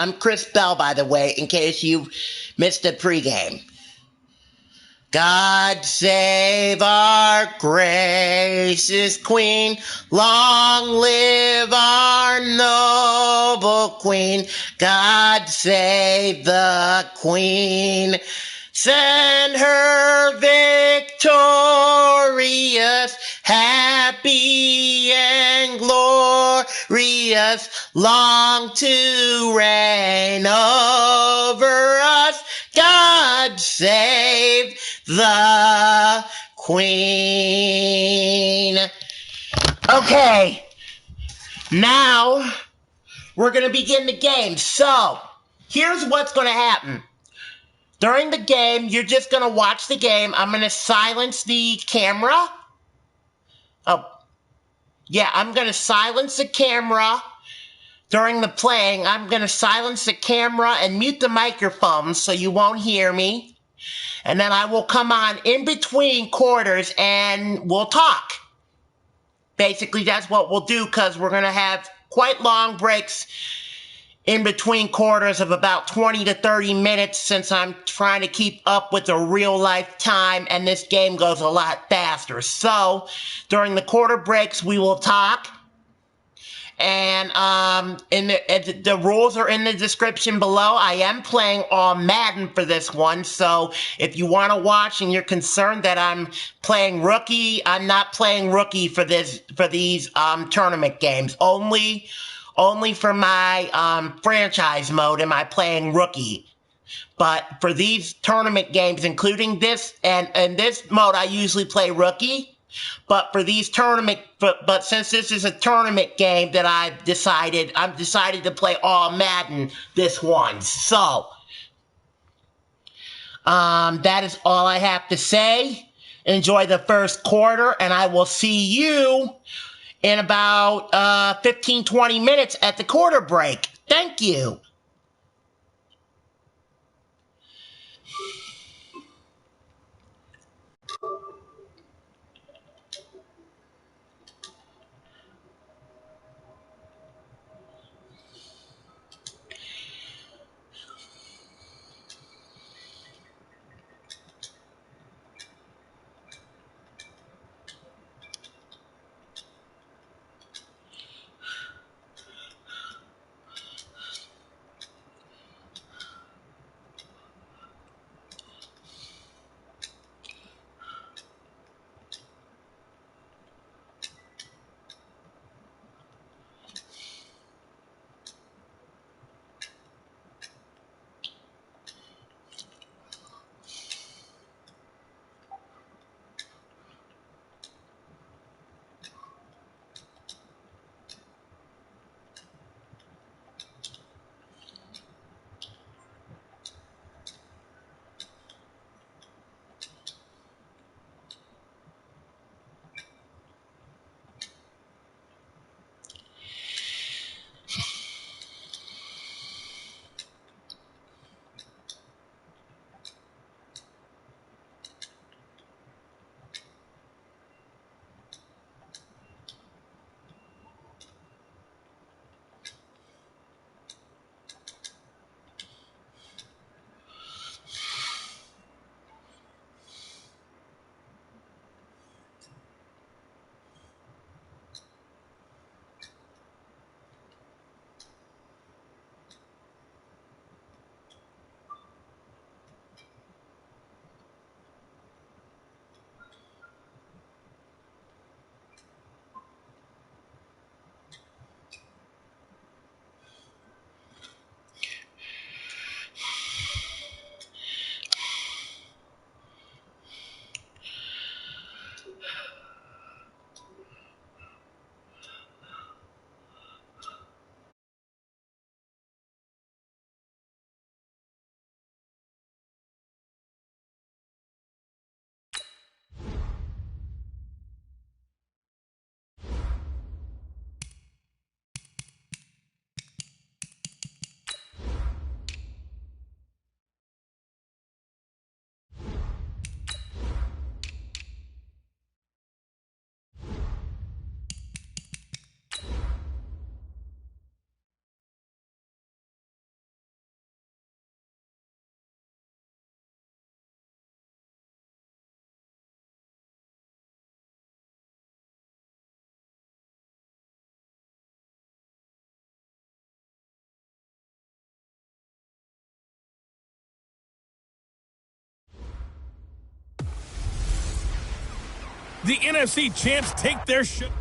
I'm Chris Bell, by the way, in case you missed the pregame. God save our gracious Queen. Long live our noble Queen. God save the Queen. Send her victorious, happy and glorious, long to reign over us. God save the Queen. Okay, now we're going to begin the game. So, here's what's going to happen. During the game, you're just going to watch the game. I'm going to silence the camera. Oh, yeah, I'm going to silence the camera during the playing. I'm going to silence the camera and mute the microphone so you won't hear me. And then I will come on in between quarters and we'll talk. Basically, that's what we'll do because we're going to have quite long breaks in between quarters of about 20 to 30 minutes since I'm trying to keep up with the real life time and this game goes a lot faster. So during the quarter breaks, we will talk. And the rules are in the description below. I am playing All Madden for this one, so if you want to watch and you're concerned that I'm playing rookie, I'm not playing rookie for these tournament games. Only for my franchise mode am I playing rookie. But for these tournament games, including this and this mode, I usually play rookie. But for these but since this is a tournament game that I've decided to play All Madden this one. So, that is all I have to say. Enjoy the first quarter, and I will see you in about 15-20 minutes at the quarter break. Thank you. The NFC champs take their shot.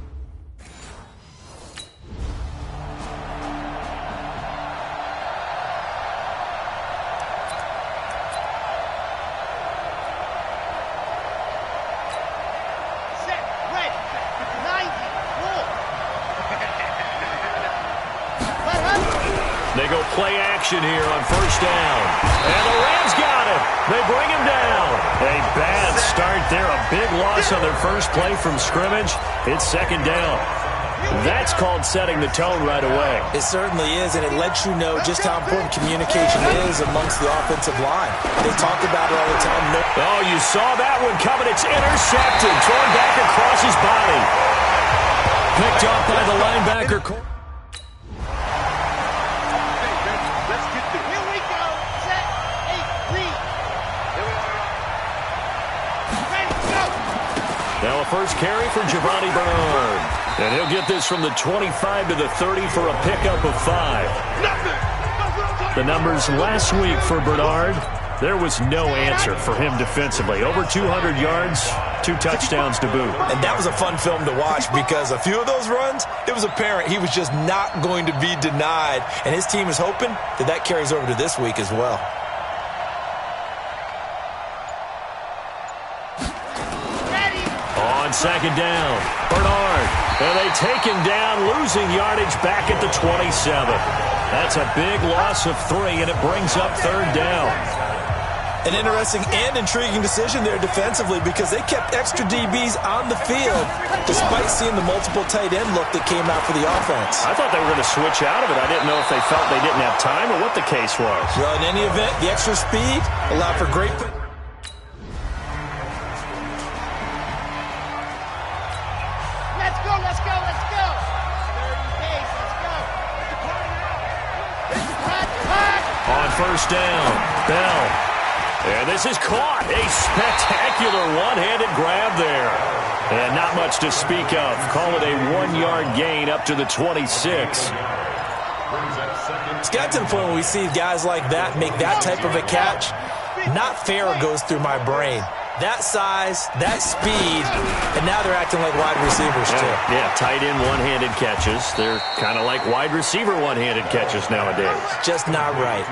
They go play action here on first down. And the Rams got him. They bring him down. A bad start there. A big loss on their first play from scrimmage. It's second down. That's called setting the tone right away. It certainly is, and it lets you know just how important communication is amongst the offensive line. They talk about it all the time. Oh, you saw that one coming. It's intercepted. Thrown back across his body. Picked off by the linebacker. Now a first carry for Giovanni Bernard. And he'll get this from the 25 to the 30 for a pickup of 5. The numbers last week for Bernard, there was no answer for him defensively. Over 200 yards, 2 touchdowns to boot. And that was a fun film to watch because a few of those runs, it was apparent he was just not going to be denied. And his team is hoping that that carries over to this week as well. On second down, Bernard. And they take him down, losing yardage back at the 27. That's a big loss of 3, and it brings up third down. An interesting and intriguing decision there defensively because they kept extra DBs on the field despite seeing the multiple tight end look that came out for the offense. I thought they were going to switch out of it. I didn't know if they felt they didn't have time or what the case was. Well, in any event, the extra speed allowed for great... First down, Bell. And this is caught. A spectacular one-handed grab there. And not much to speak of. Call it a 1-yard gain up to the 26. It's got to the point where we see guys like that make that type of a catch. Not fair goes through my brain. That size, that speed, and now they're acting like wide receivers too. Yeah, tight end one-handed catches. They're kind of like wide receiver one-handed catches nowadays. Just not right.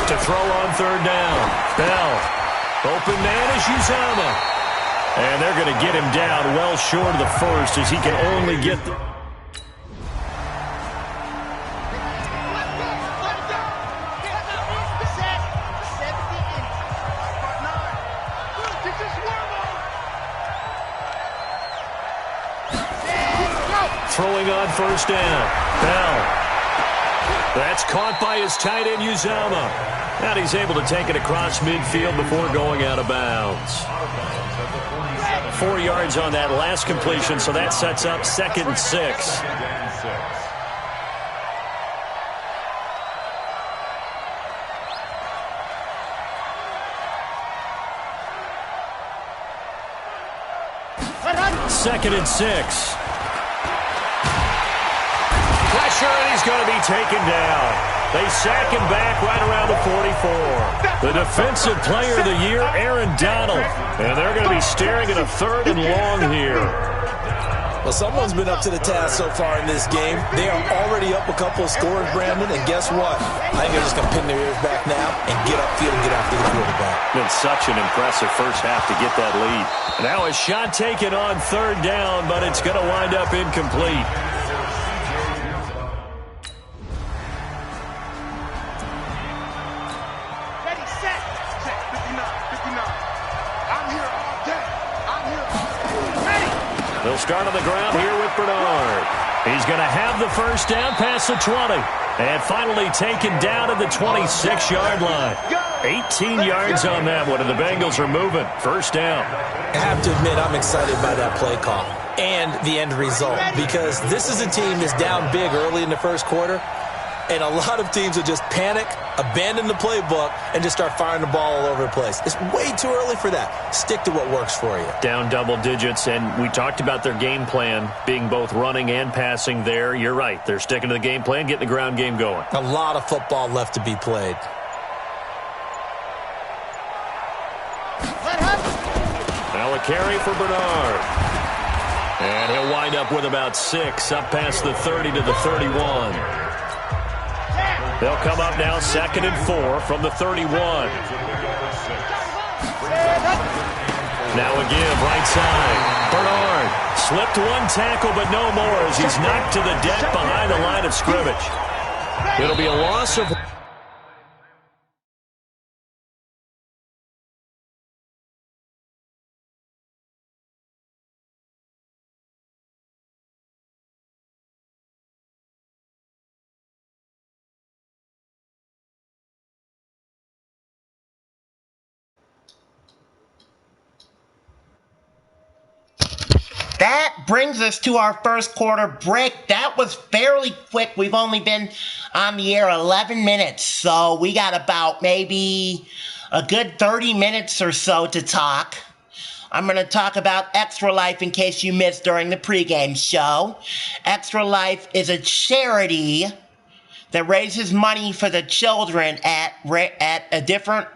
To throw on third down, Bell. Open man is Uzama. And they're going to get him down well short of the first as he can only get... Throwing on first down. Bell. That's caught by his tight end, Uzama. And he's able to take it across midfield before going out of bounds. 4 yards on that last completion, so that sets up 2nd and 6. Second and 6. Pressure, and he's going to be taken down. They sack him back right around the 44. The defensive player of the year, Aaron Donald. And they're going to be staring at a 3rd and long here. Well, someone's been up to the task so far in this game. They are already up a couple of scores, Brandon, and guess what? I think they're just going to pin their ears back now and get upfield and get after the quarterback. Been such an impressive first half to get that lead. Now a shot taken on 3rd down, but it's going to wind up incomplete. They'll start on the ground here with Bernard. He's going to have the first down past the 20. And finally taken down at the 26-yard line. 18 yards on that one, and the Bengals are moving. First down. I have to admit, I'm excited by that play call and the end result because this is a team that's down big early in the first quarter, and a lot of teams will just panic, abandon the playbook, and just start firing the ball all over the place. It's way too early for that. Stick to what works for you. Down double digits, and we talked about their game plan being both running and passing there. You're right. They're sticking to the game plan, getting the ground game going. A lot of football left to be played. carry for Bernard. And he'll wind up with about 6, up past the 30 to the 31. They'll come up now 2nd and 4 from the 31. Now a give right side. Bernard slipped one tackle, but no more as he's knocked to the deck behind the line of scrimmage. It'll be a loss of... That brings us to our first quarter break. That was fairly quick. We've only been on the air 11 minutes, so we got about maybe a good 30 minutes or so to talk. I'm going to talk about Extra Life in case you missed during the pregame show. Extra Life is a charity that raises money for the children at a different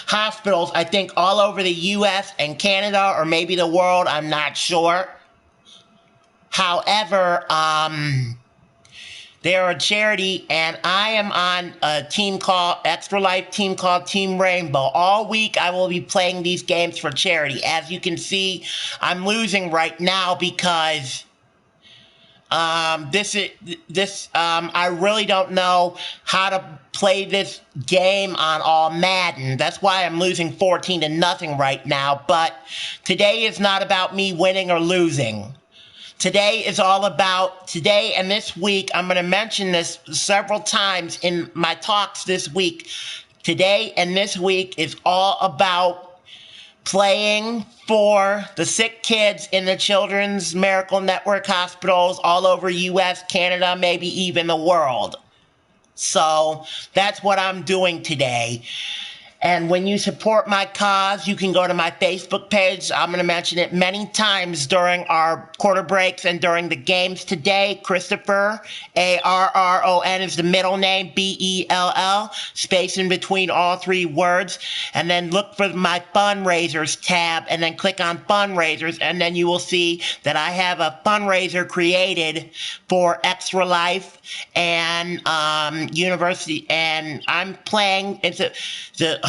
hospitals, I think all over the U.S. and Canada, or maybe the world, I'm not sure. However, they're a charity, and I am on a team called Extra Life team called Team Rainbow. All week I will be playing these games for charity. As you can see, I'm losing right now because I really don't know how to play this game on All Madden. That's why I'm losing 14-0 right now. But today is not about me winning or losing. Today is all about today and this week. I'm going to mention this several times in my talks this week. Today and this week is all about playing for the sick kids in the Children's Miracle Network hospitals all over U.S., Canada, maybe even the world. So that's what I'm doing today. And when you support my cause, you can go to my Facebook page. I'm going to mention it many times during our quarter breaks and during the games today. Christopher, A-R-R-O-N is the middle name, B-E-L-L, space in between all 3 words. And then look for my fundraisers tab and then click on fundraisers. And then you will see that I have a fundraiser created for Extra Life and University. And I'm playing, the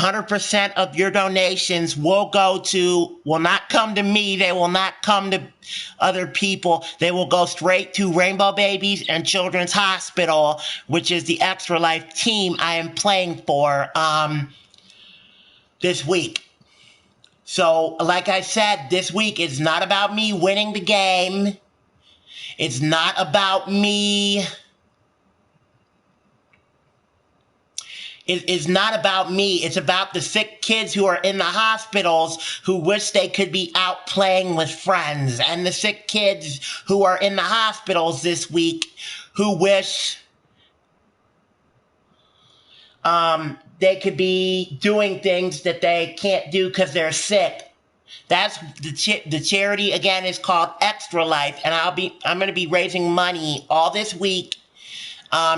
100% of your donations will not come to me. They will not come to other people. They will go straight to Rainbow Babies and Children's Hospital, which is the Extra Life team I am playing for this week. So, like I said, this week is not about me winning the game. It's not about me... It's not about me. It's about the sick kids who are in the hospitals who wish they could be out playing with friends. And the sick kids who are in the hospitals this week who wish they could be doing things that they can't do because they're sick. That's the charity, again, is called Extra Life. And I'm going to be raising money all this week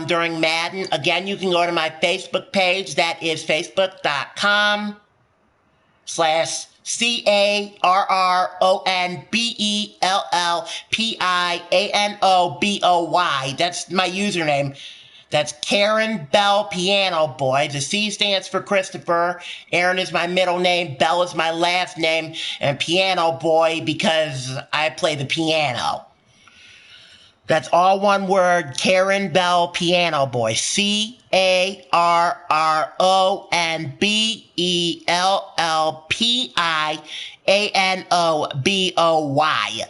during Madden. Again, you can go to my Facebook page. That is facebook.com/CARRONBELLPIANOBOY. That's my username. That's Karen Bell Piano Boy. The C stands for Christopher. Aaron is my middle name. Bell is my last name. And Piano Boy because I play the piano. That's all one word, Karen Bell Piano Boy. CARRONBELLPIANOBOY.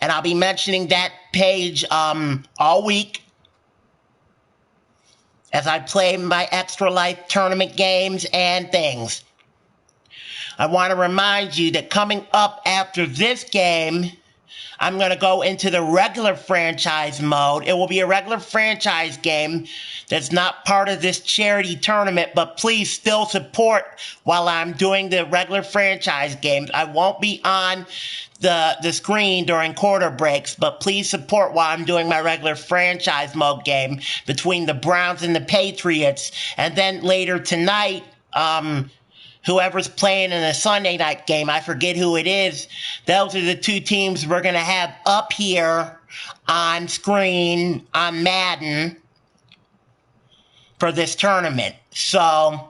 And I'll be mentioning that page all week as I play my Extra Life tournament games and things. I want to remind you that coming up after this game, I'm going to go into the regular franchise mode. It will be a regular franchise game that's not part of this charity tournament, but please still support while I'm doing the regular franchise games. I won't be on the screen during quarter breaks, but please support while I'm doing my regular franchise mode game between the Browns and the Patriots. And then later tonight, whoever's playing in a Sunday night game. I forget who it is. Those are the two teams we're going to have up here on screen on Madden for this tournament. So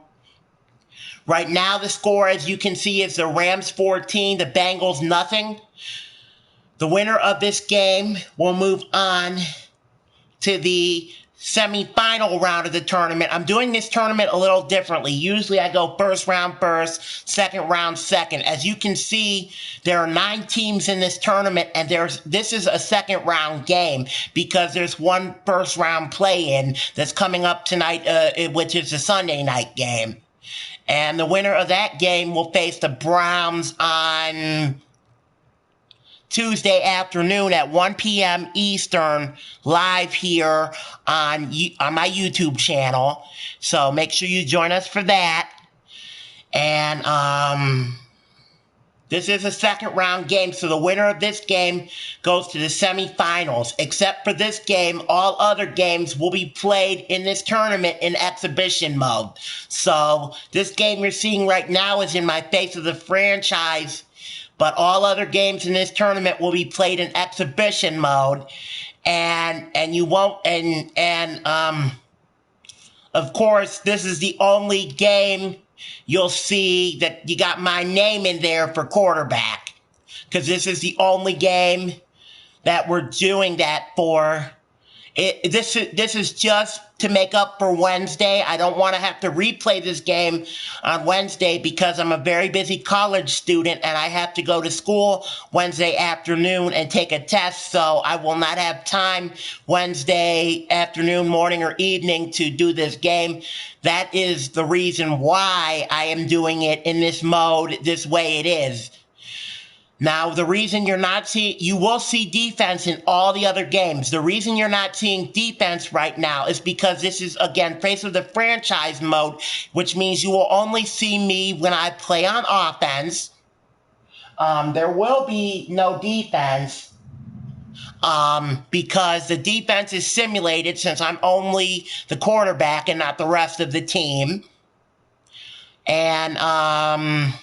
right now the score, as you can see, is the Rams 14, the Bengals nothing. The winner of this game will move on to the semi-final round of the tournament. I'm doing this tournament a little differently. Usually I go first round first, second round second. As you can see, there are 9 teams in this tournament, and this is a second round game because there's one first round play-in that's coming up tonight, which is a Sunday night game. And the winner of that game will face the Browns on Tuesday afternoon at 1 p.m. Eastern, live here on my YouTube channel. So make sure you join us for that. And this is a second round game, so the winner of this game goes to the semifinals. Except for this game, all other games will be played in this tournament in exhibition mode. So this game you're seeing right now is in my Face of the Franchise, but all other games in this tournament will be played in exhibition mode, and you won't, of course, this is the only game you'll see that you got my name in there for quarterback, because this is the only game that we're doing that for. This is just to make up for Wednesday. I don't want to have to replay this game on Wednesday because I'm a very busy college student and I have to go to school Wednesday afternoon and take a test, so I will not have time Wednesday afternoon, morning, or evening to do this game. That is the reason why I am doing it in this mode, this way it is. Now, the reason you're not seeing, you will see defense in all the other games. The reason you're not seeing defense right now is because this is, again, Face of the Franchise mode, which means you will only see me when I play on offense. There will be no defense because the defense is simulated since I'm only the quarterback and not the rest of the team. And,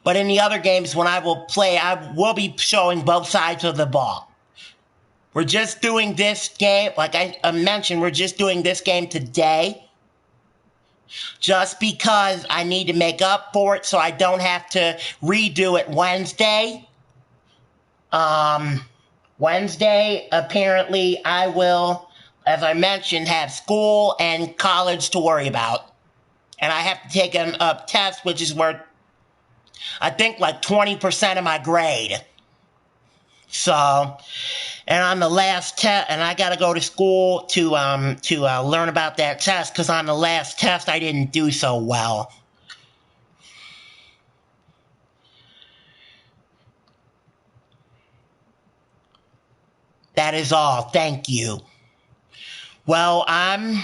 but in the other games, when I will play, I will be showing both sides of the ball. We're just doing this game, like I mentioned, we're just doing this game today. Just because I need to make up for it so I don't have to redo it Wednesday. Wednesday, apparently, I will, as I mentioned, have school and college to worry about. And I have to take a test, which is worth, I think, like 20% of my grade. So, and on the last test, and I got to go to school to learn about that test, because on the last test I didn't do so well. That is all. Thank you. Well, I'm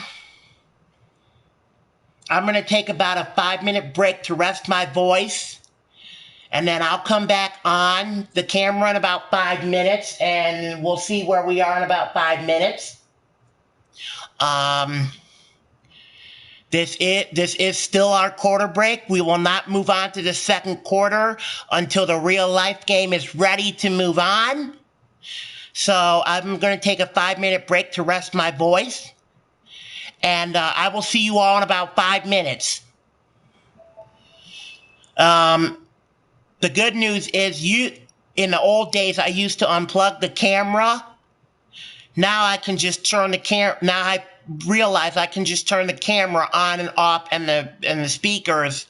going to take about a 5-minute break to rest my voice. And then I'll come back on the camera in about 5 minutes, and we'll see where we are in about 5 minutes. This is still our quarter break. We will not move on to the second quarter until the real life game is ready to move on. So I'm going to take a 5-minute break to rest my voice. And I will see you all in about 5 minutes. The good news is in the old days, I used to unplug the camera. Now I can just turn the now I realize I can just turn the camera on and off and the speakers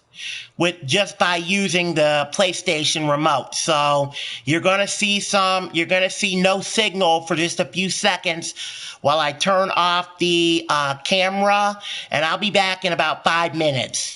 just by using the PlayStation remote. So you're going to see no signal for just a few seconds while I turn off the camera, and I'll be back in about 5 minutes.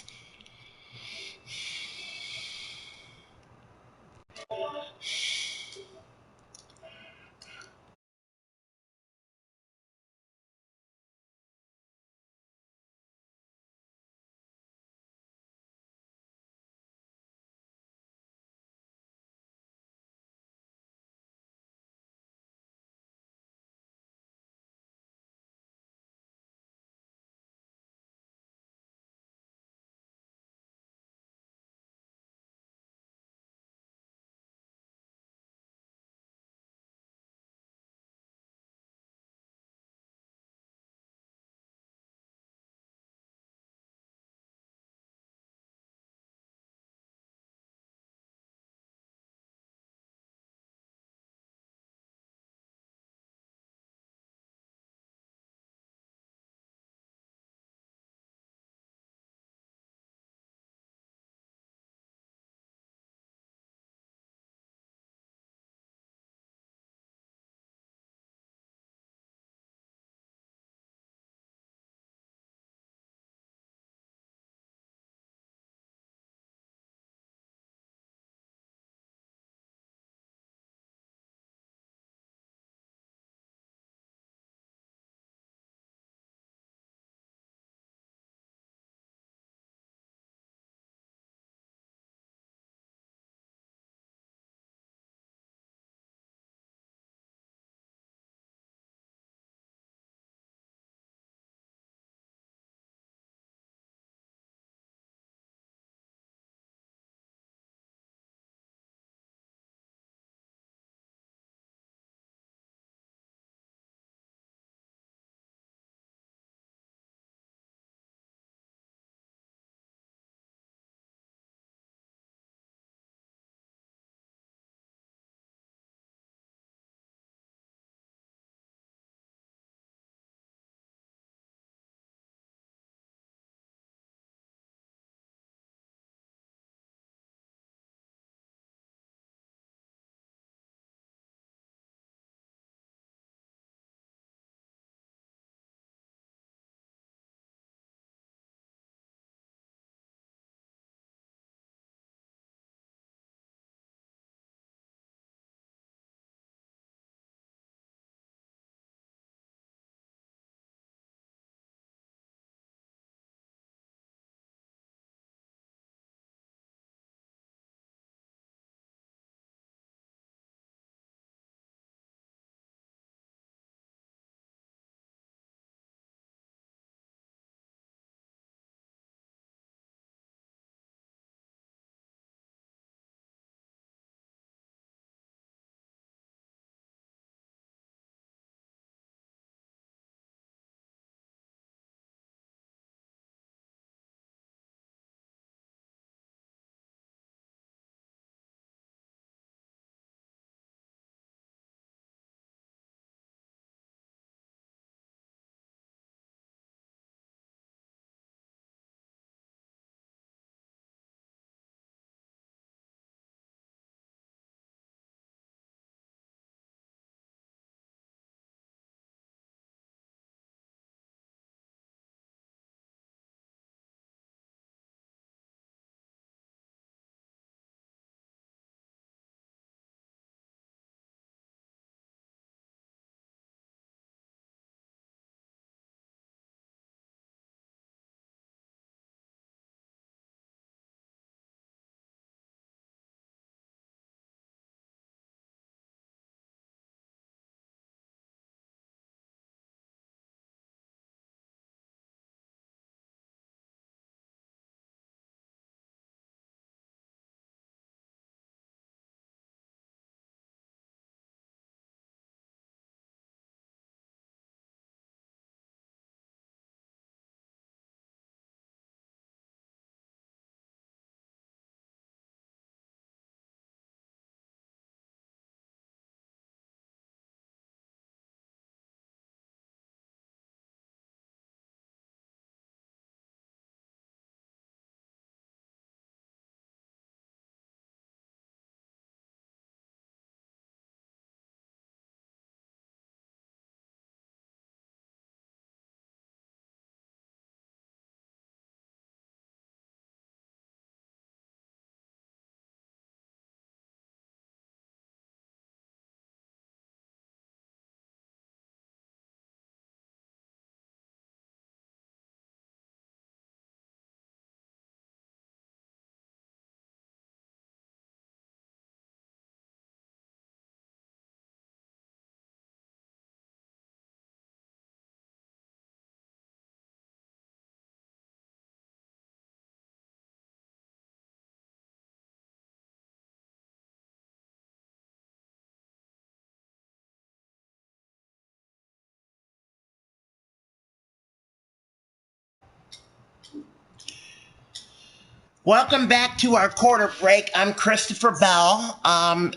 Welcome back to our quarter break. I'm Christopher Bell.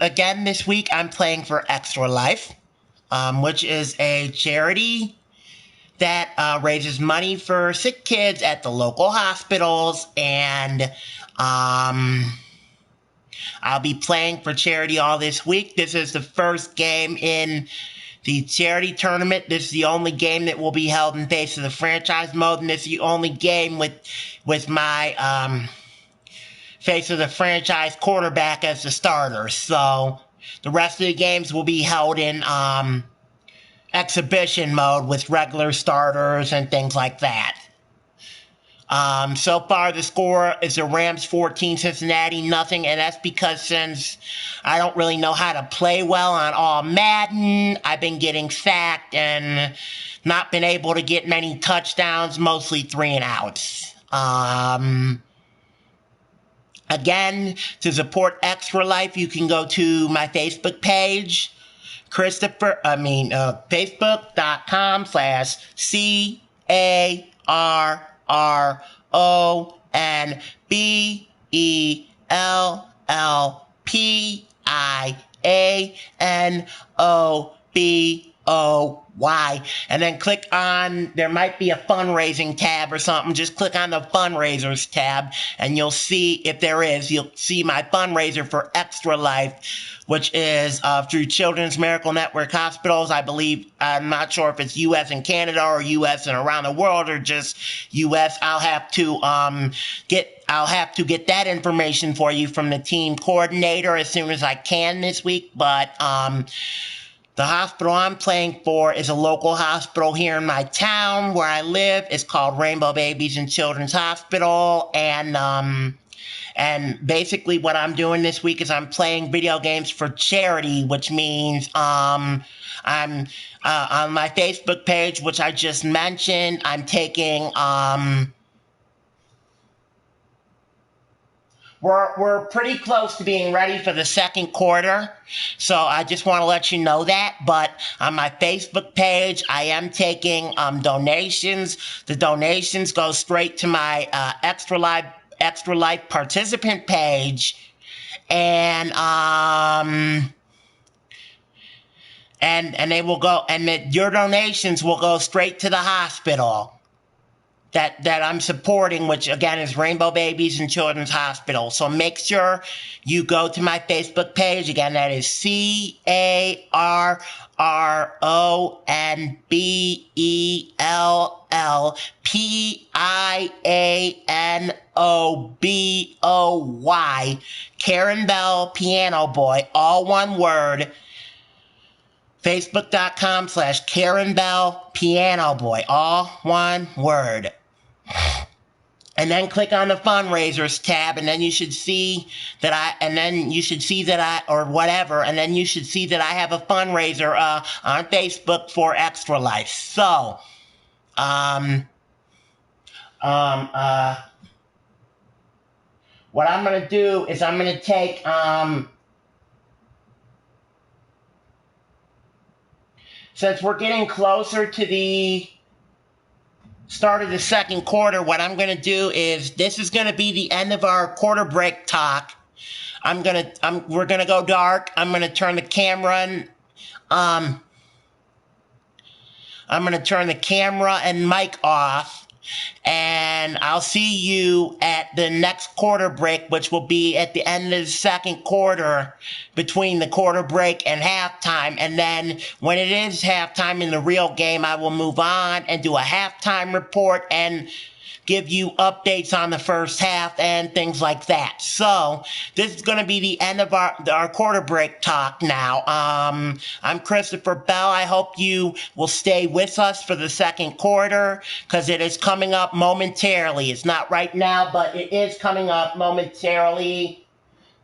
Again, this week I'm playing for Extra Life, which is a charity that raises money for sick kids at the local hospitals, and I'll be playing for charity all this week. This is the first game in the charity tournament. This is the only game that will be held in Face of the Franchise mode, and this is the only game with my Face of the Franchise quarterback as the starter. So the rest of the games will be held in exhibition mode with regular starters and things like that. So far the score is the Rams 14, Cincinnati nothing, and that's because since I don't really know how to play well on All Madden, I've been getting sacked and not been able to get many touchdowns, mostly 3-and-outs. Again, to support Extra Life, you can go to my Facebook page, CarronBellPianoboy, and then click on, there might be a fundraising tab or something, just click on the fundraisers tab, and you'll see, if there is, you'll see my fundraiser for Extra Life, which is through Children's Miracle Network Hospitals. I believe, I'm not sure if it's U.S. and Canada or U.S. and around the world or just U.S. I'll have to get that information for you from the team coordinator as soon as I can this week, but the hospital I'm playing for is a local hospital here in my town where I live. It's called Rainbow Babies and Children's Hospital, and basically what I'm doing this week is I'm playing video games for charity, which means I'm on my Facebook page, which I just mentioned, I'm taking We're pretty close to being ready for the second quarter, so I just want to let you know that. But on my Facebook page, I am taking donations. The donations go straight to my Extra Life participant page, and they will go, and your donations will go straight to the hospital that I'm supporting, which again is Rainbow Babies and Children's Hospital. So make sure you go to my Facebook page. Again, that is CarronBellPianoboy, Karen Bell Piano Boy, all one word. Facebook.com/Karen Bell Piano Boy, all one word. And then click on the fundraisers tab, and then you should see that I have a fundraiser on Facebook for Extra Life. So, what I'm gonna do is I'm gonna take since we're getting closer to the start of the second quarter, what I'm going to do is, this is going to be the end of our quarter break talk. We're going to go dark. I'm going to turn the camera and mic off. And I'll see you at the next quarter break, which will be at the end of the second quarter, between the quarter break and halftime. And then when it is halftime in the real game, I will move on and do a halftime report and give you updates on the first half and things like that. So this is going to be the end of our quarter break talk now. I'm Christopher Bell. I hope you will stay with us for the second quarter, because it is coming up momentarily. It's not right now, but it is coming up momentarily.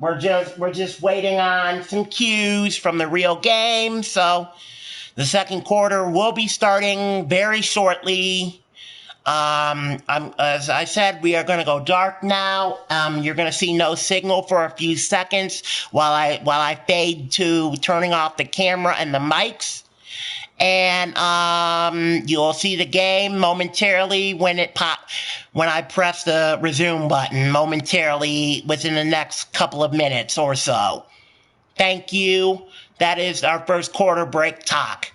We're just waiting on some cues from the real game. So the second quarter will be starting very shortly. As I said, we are going to go dark now. You're going to see no signal for a few seconds while I fade to turning off the camera and the mics. and you'll see the game momentarily when I press the resume button momentarily within the next couple of minutes or so. Thank you. That is our first quarter break talk.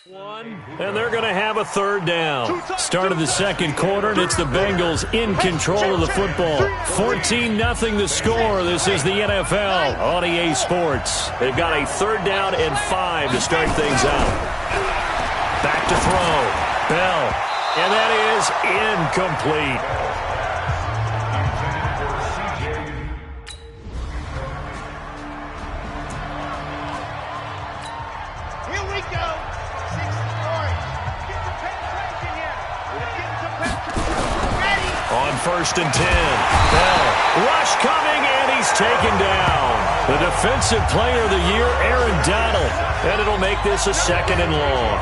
And they're going to have a third down. Start of the second quarter, and it's the Bengals in control of the football. 14-0 the score. This is the NFL on EA Sports. They've got a third down and 5 to start things out. Back to throw. Bell. And that is incomplete. On 1st and 10. Bell. Rush coming, and he's taken down. The defensive player of the year, Aaron Donald. And it'll make this a 2nd and long.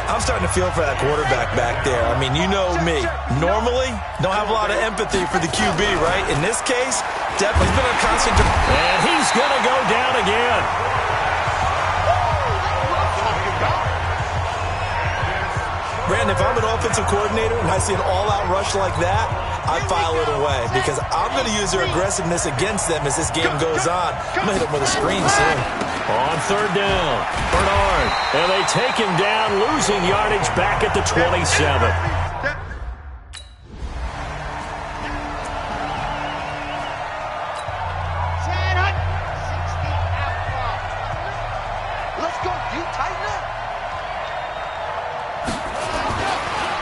I'm starting to feel for that quarterback back there. I mean, you know me. Normally, don't have a lot of empathy for the QB, right? In this case, definitely been a constant. And he's going to go down again. Brandon, if I'm an offensive coordinator and I see an all-out rush like that, I file it away because I'm going to use their aggressiveness against them as this game goes on. I'm going to hit them with a screen soon. On 3rd down, Bernard. And they take him down, losing yardage back at the 27.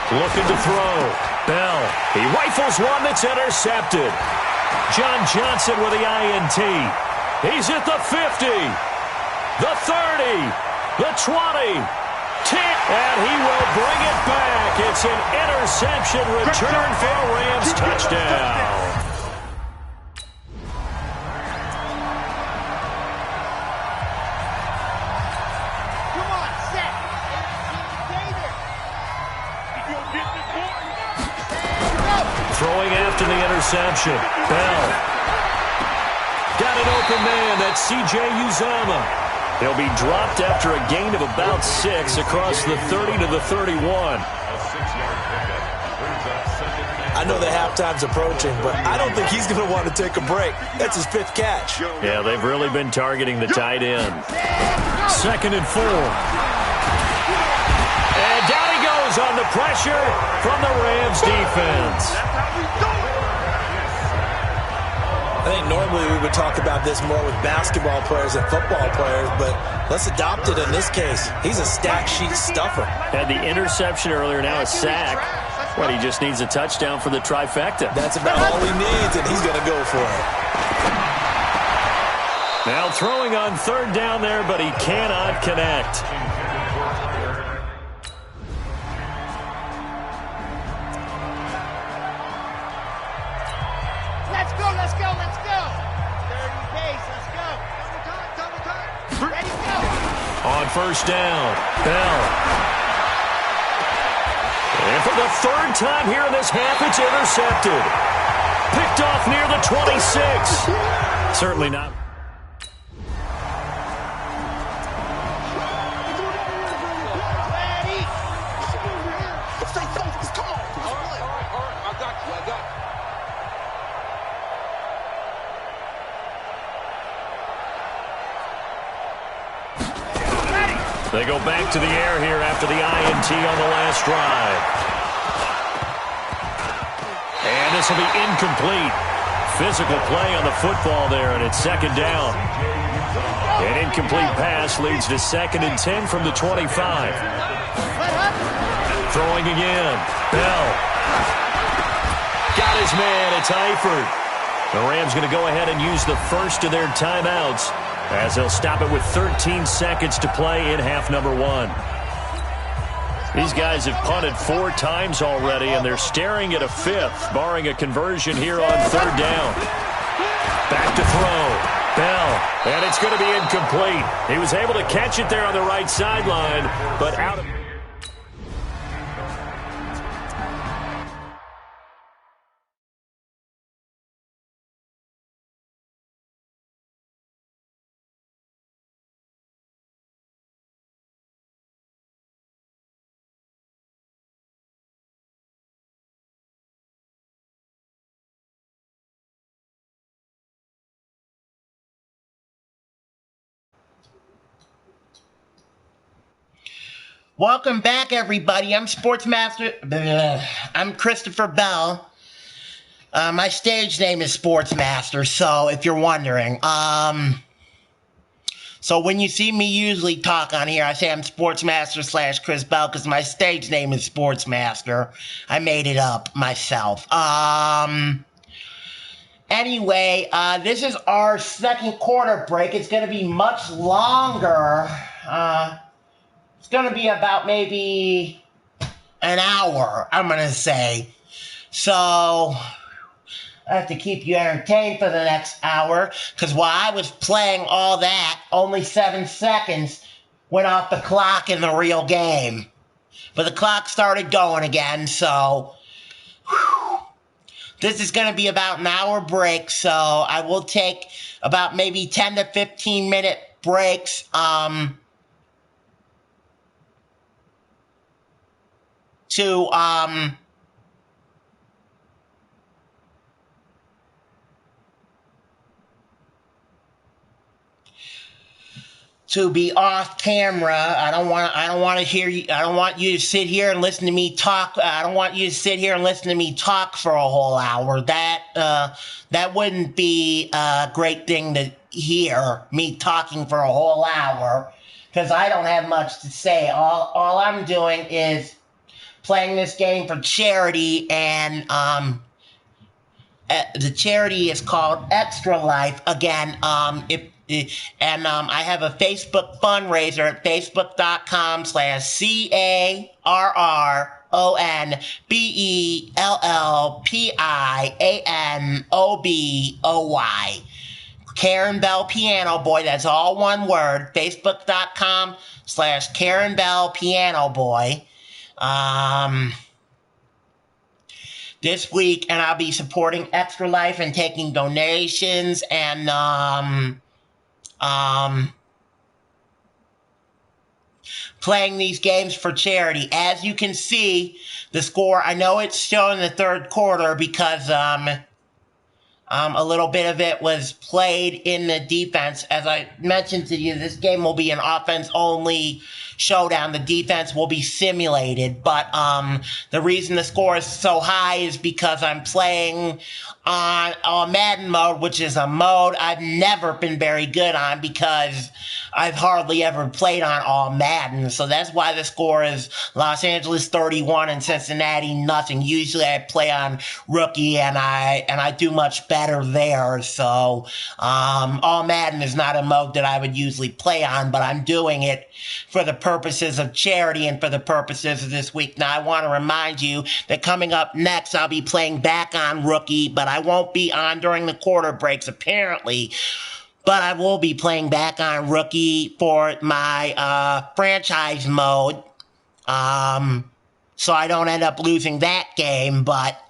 Looking to throw. Bell. He rifles one that's intercepted. John Johnson with the INT. He's at the 50. The 30. The 20. 10. And he will bring it back. It's an interception return for a Rams touchdown. Throwing after the interception. Bell. Got an open man. That's C.J. Uzomah. He'll be dropped after a gain of about 6 across the 30 to the 31. I know the halftime's approaching, but I don't think he's going to want to take a break. That's his 5th catch. Yeah, they've really been targeting the tight end. 2nd and 4. And down he goes on the pressure from the Rams defense. I think normally we would talk about this more with basketball players and football players, but let's adopt it in this case. He's a stat sheet stuffer. Had the interception earlier, now a sack. Well, he just needs a touchdown for the trifecta. That's about all he needs, and he's going to go for it. Now throwing on 3rd down there, but he cannot connect. On 1st down, Bell. And for the 3rd time here in this half, it's intercepted. Picked off near the 26. Certainly not. They go back to the air here after the INT on the last drive. And this will be incomplete. Physical play on the football there, and it's 2nd down. An incomplete pass leads to 2nd and 10 from the 25. Throwing again. Bell. Got his man. It's Eifert. The Rams going to go ahead and use the first of their timeouts, as they'll stop it with 13 seconds to play in half number 1. These guys have punted 4 times already, and they're staring at a 5th, barring a conversion here on 3rd down. Back to throw. Bell. And it's going to be incomplete. He was able to catch it there on the right sideline, but out of... Welcome back, everybody. I'm I'm Christopher Bell. My stage name is Sportsmaster, so if you're wondering. So when you see me usually talk on here, I say I'm Sportsmaster / Chris Bell because my stage name is Sportsmaster. I made it up myself. Anyway, this is our second quarter break. It's going to be much longer. It's going to be about maybe an hour, I'm going to say. So I have to keep you entertained for the next hour, because while I was playing all that, only 7 seconds went off the clock in the real game. But the clock started going again, so this is going to be about an hour break, so I will take about maybe 10 to 15 minute breaks. To be off camera. I don't want to hear you. I don't want you to sit here and listen to me talk. I don't want you to sit here and listen to me talk for a whole hour. That wouldn't be a great thing to hear, me talking for a whole hour, because I don't have much to say. All I'm doing is playing this game for charity, and the charity is called Extra Life. Again, I have a Facebook fundraiser at facebook.com/CARRONBELLPIANOBOY. Karen Bell Piano Boy, that's all one word. Facebook.com/Karen Bell Piano Boy. This week, and I'll be supporting Extra Life and taking donations and playing these games for charity. As you can see, the score, I know it's still in the third quarter because a little bit of it was played in the defense. As I mentioned to you, this game will be an offense-only showdown. The defense will be simulated, but the reason the score is so high is because I'm playing on All Madden mode, which is a mode I've never been very good on because I've hardly ever played on All Madden. So that's why the score is Los Angeles 31 and Cincinnati nothing. Usually I play on Rookie and I do much better there. So All Madden is not a mode that I would usually play on, but I'm doing it for the purposes of charity and for the purposes of this week. Now I want to remind you that coming up next I'll be playing back on Rookie, but I won't be on during the quarter breaks apparently. But I will be playing back on Rookie for my franchise mode, so I don't end up losing that game. But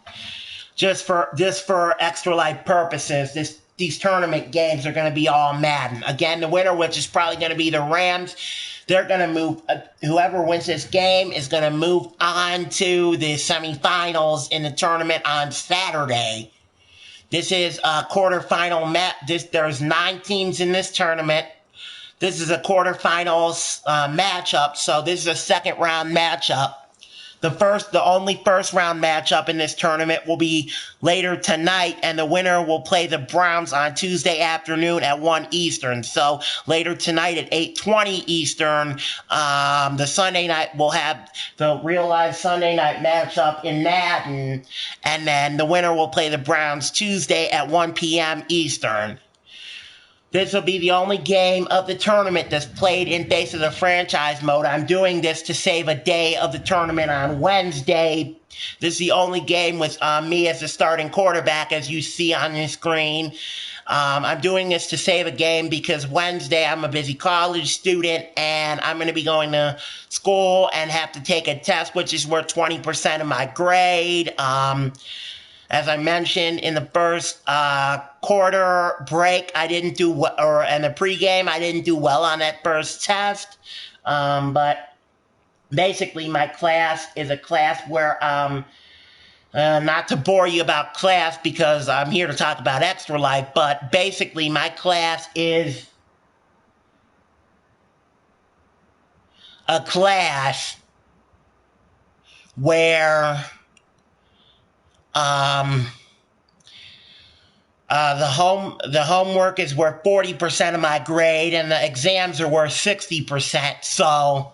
just for Extra Life purposes, these tournament games are going to be All Madden. Again, the winner, which is probably going to be the Rams, they're going to move. Whoever wins this game is going to move on to the semifinals in the tournament on Saturday. This is a quarterfinal match. There's 9 teams in this tournament. This is a quarterfinals matchup, so this is a second round matchup. The only first round matchup in this tournament will be later tonight, and the winner will play the Browns on Tuesday afternoon at 1 Eastern. So later tonight at 8:20 Eastern, the Sunday night will have the real live Sunday night matchup in Madden, and then the winner will play the Browns Tuesday at 1 p.m. Eastern. This will be the only game of the tournament that's played in base of the franchise mode. I'm doing this to save a day of the tournament on Wednesday. This is the only game with me as the starting quarterback, as you see on your screen. I'm doing this to save a game because Wednesday I'm a busy college student and I'm going to be going to school and have to take a test, which is worth 20% of my grade. As I mentioned in the first quarter break, I didn't do well, or in the pregame, I didn't do well on that first test. But basically, my class is a class where, not to bore you about class because I'm here to talk about Extra Life, but basically, my class is a class where the homework is worth 40% of my grade and the exams are worth 60%. So,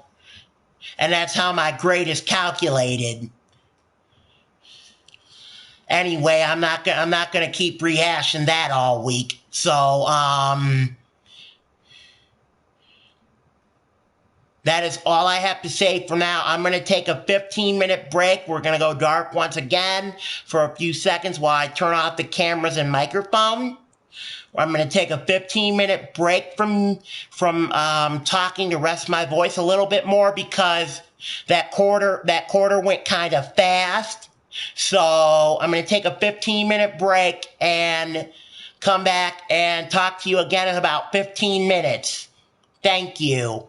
and that's how my grade is calculated. Anyway, I'm not gonna keep rehashing that all week. So, that is all I have to say for now. I'm going to take a 15-minute break. We're going to go dark once again for a few seconds while I turn off the cameras and microphone. I'm going to take a 15-minute break from talking to rest my voice a little bit more because that quarter went kind of fast. So I'm going to take a 15-minute break and come back and talk to you again in about 15 minutes. Thank you.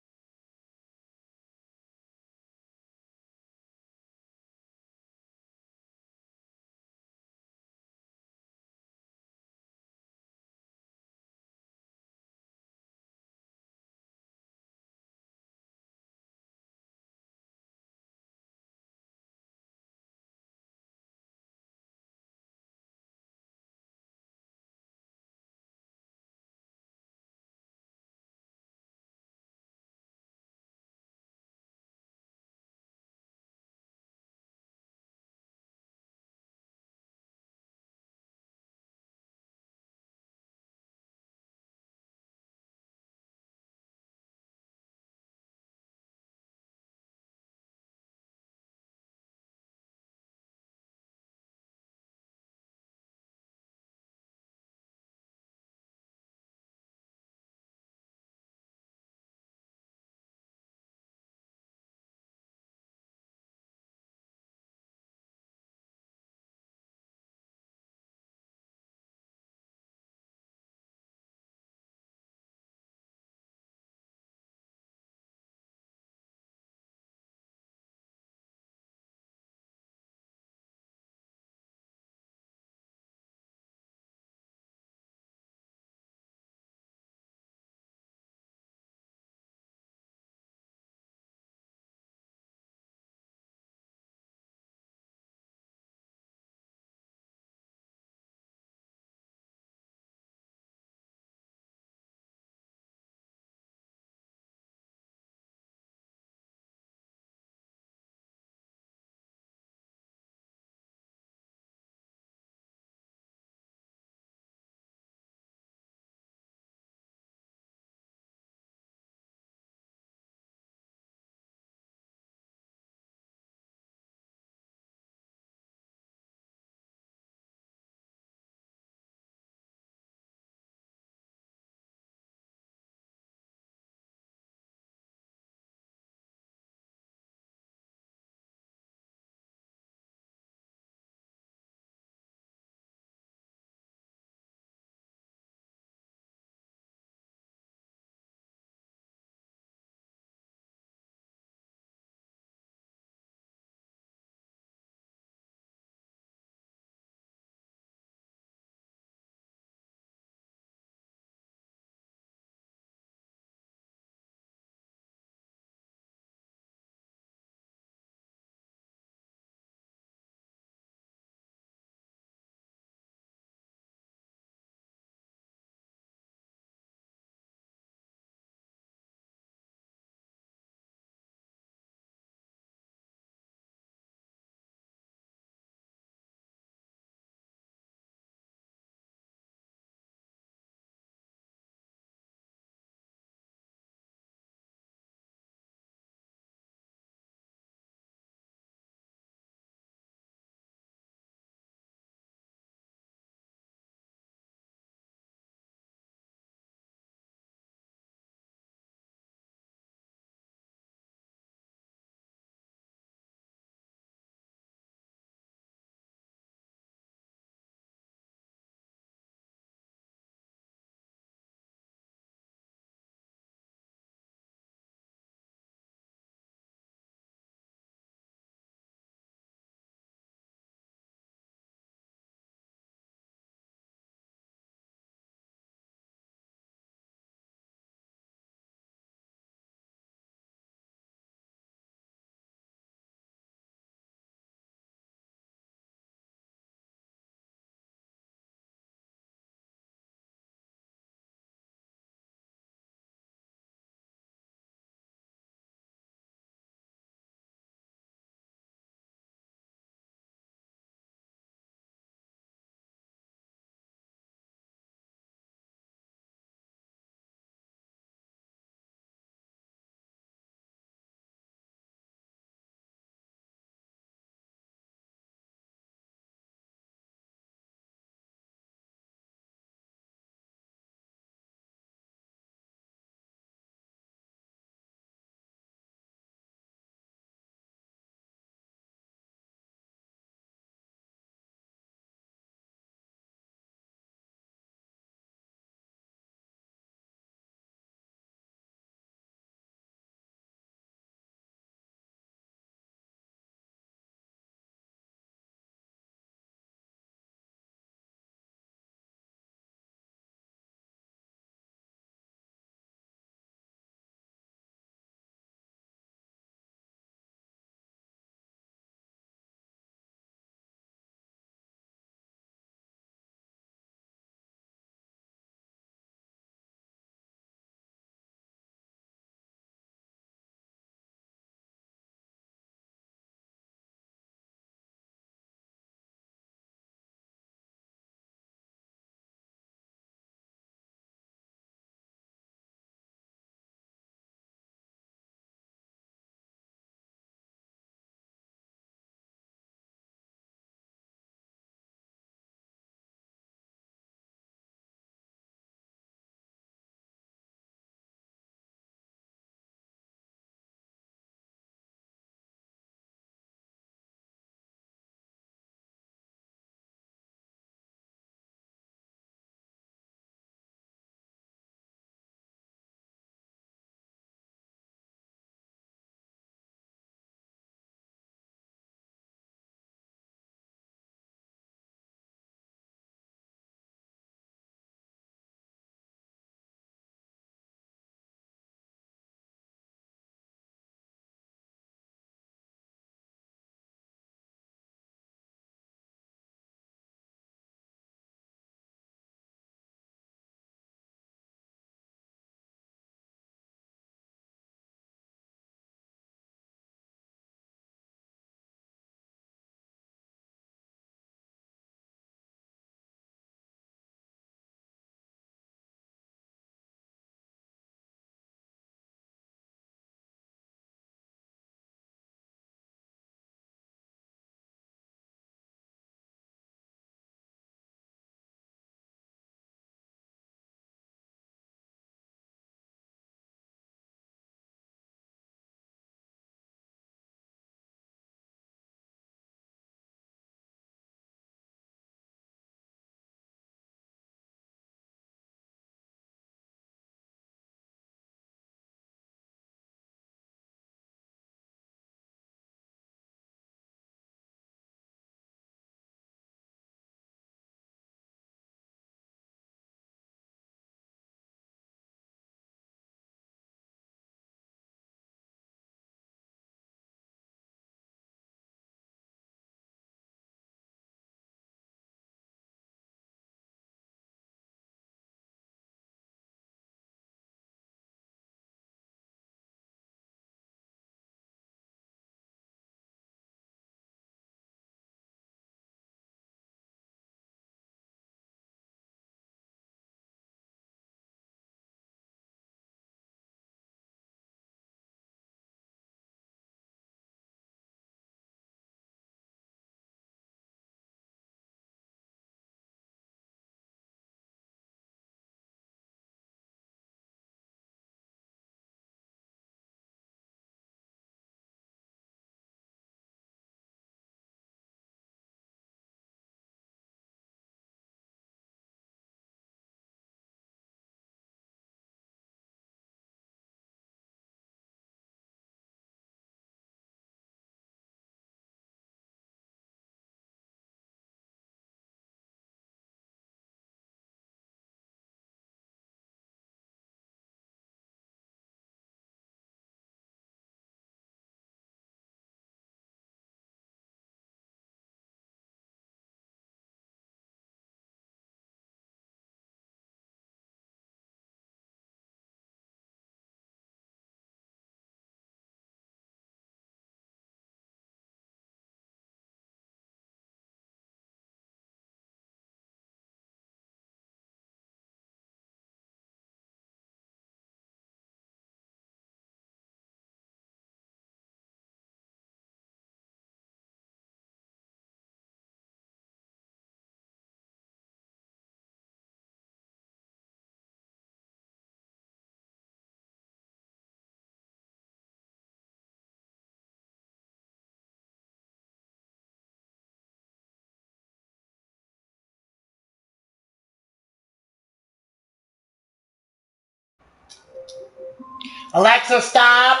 Alexa, stop.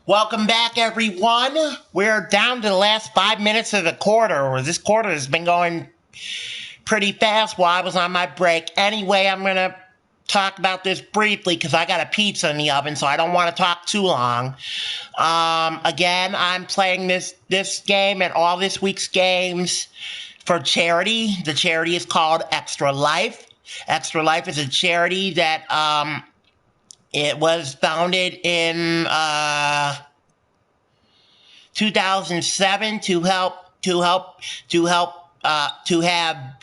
Welcome back, everyone. We're down to the last 5 minutes of the quarter. This quarter has been going pretty fast while I was on my break. Anyway, I'm going to talk about this briefly because I got a pizza in the oven, so I don't want to talk too long. Again, I'm playing this game and all this week's games for charity. The charity is called Extra Life. Extra Life is a charity that it was founded in 2007 to have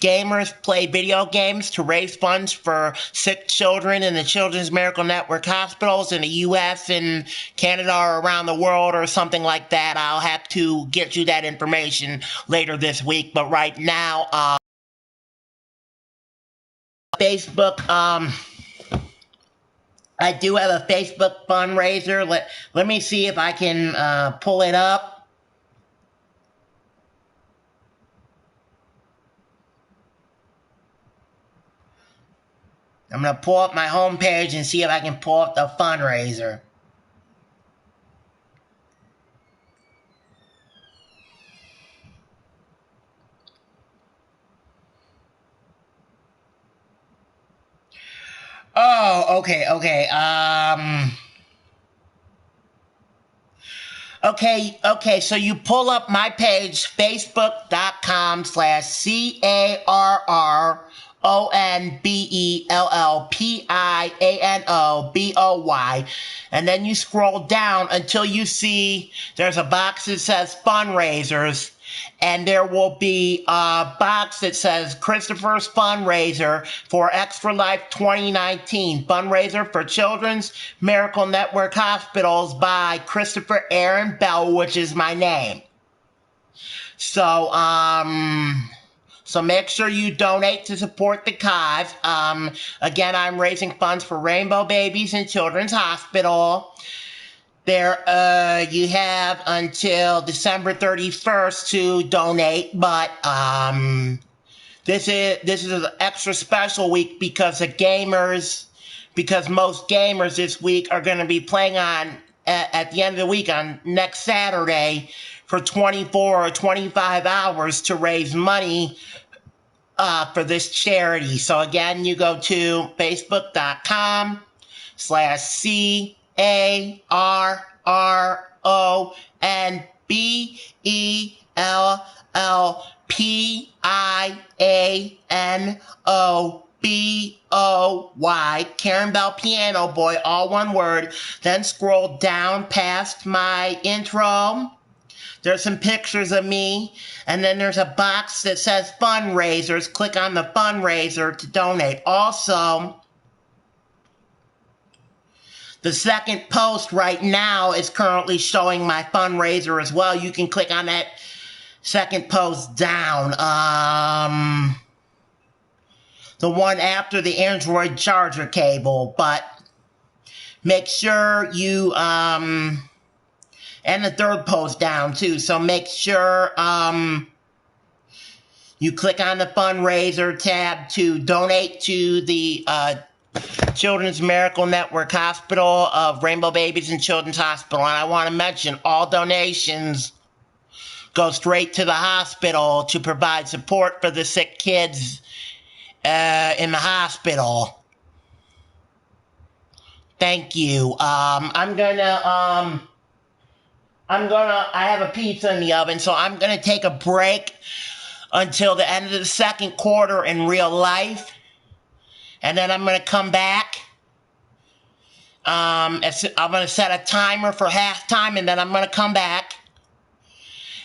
gamers play video games to raise funds for sick children in the Children's Miracle Network hospitals in the U.S. and Canada or around the world or something like that. I'll have to get you that information later this week. But right now, Facebook, I do have a Facebook fundraiser. Let me see if I can pull it up. I'm going to pull up my homepage and see if I can pull up the fundraiser. Oh, okay. Okay, so you pull up my page, facebook.com/CARRONBELLPIANOBOY, and then you scroll down until you see there's a box that says fundraisers, and there will be a box that says Christopher's fundraiser for Extra Life 2019, fundraiser for Children's Miracle Network Hospitals by Christopher Aaron Bell, which is my name. So make sure you donate to support the cause. Again, I'm raising funds for Rainbow Babies and Children's Hospital. There, you have until December 31st to donate, but this is an extra special week because most gamers this week are going to be playing at the end of the week on next Saturday for 24 or 25 hours to raise money for this charity. So again, you go to facebook.com/CARRONBELLPIANOBOY, Karen Bell Piano Boy, all one word. Then scroll down past my intro. There's some pictures of me, and then there's a box that says fundraisers. Click on the fundraiser to donate. Also, the second post right now is currently showing my fundraiser as well. You can click on that second post down. The one after the Android charger cable, but make sure you, and the third post down too. So make sure, you click on the fundraiser tab to donate to the, Children's Miracle Network Hospital of Rainbow Babies and Children's Hospital. And I want to mention all donations go straight to the hospital to provide support for the sick kids in the hospital. Thank you. I have a pizza in the oven, so I'm going to take a break until the end of the second quarter in real life. And then I'm going to come back. I'm going to set a timer for halftime, and then I'm going to come back.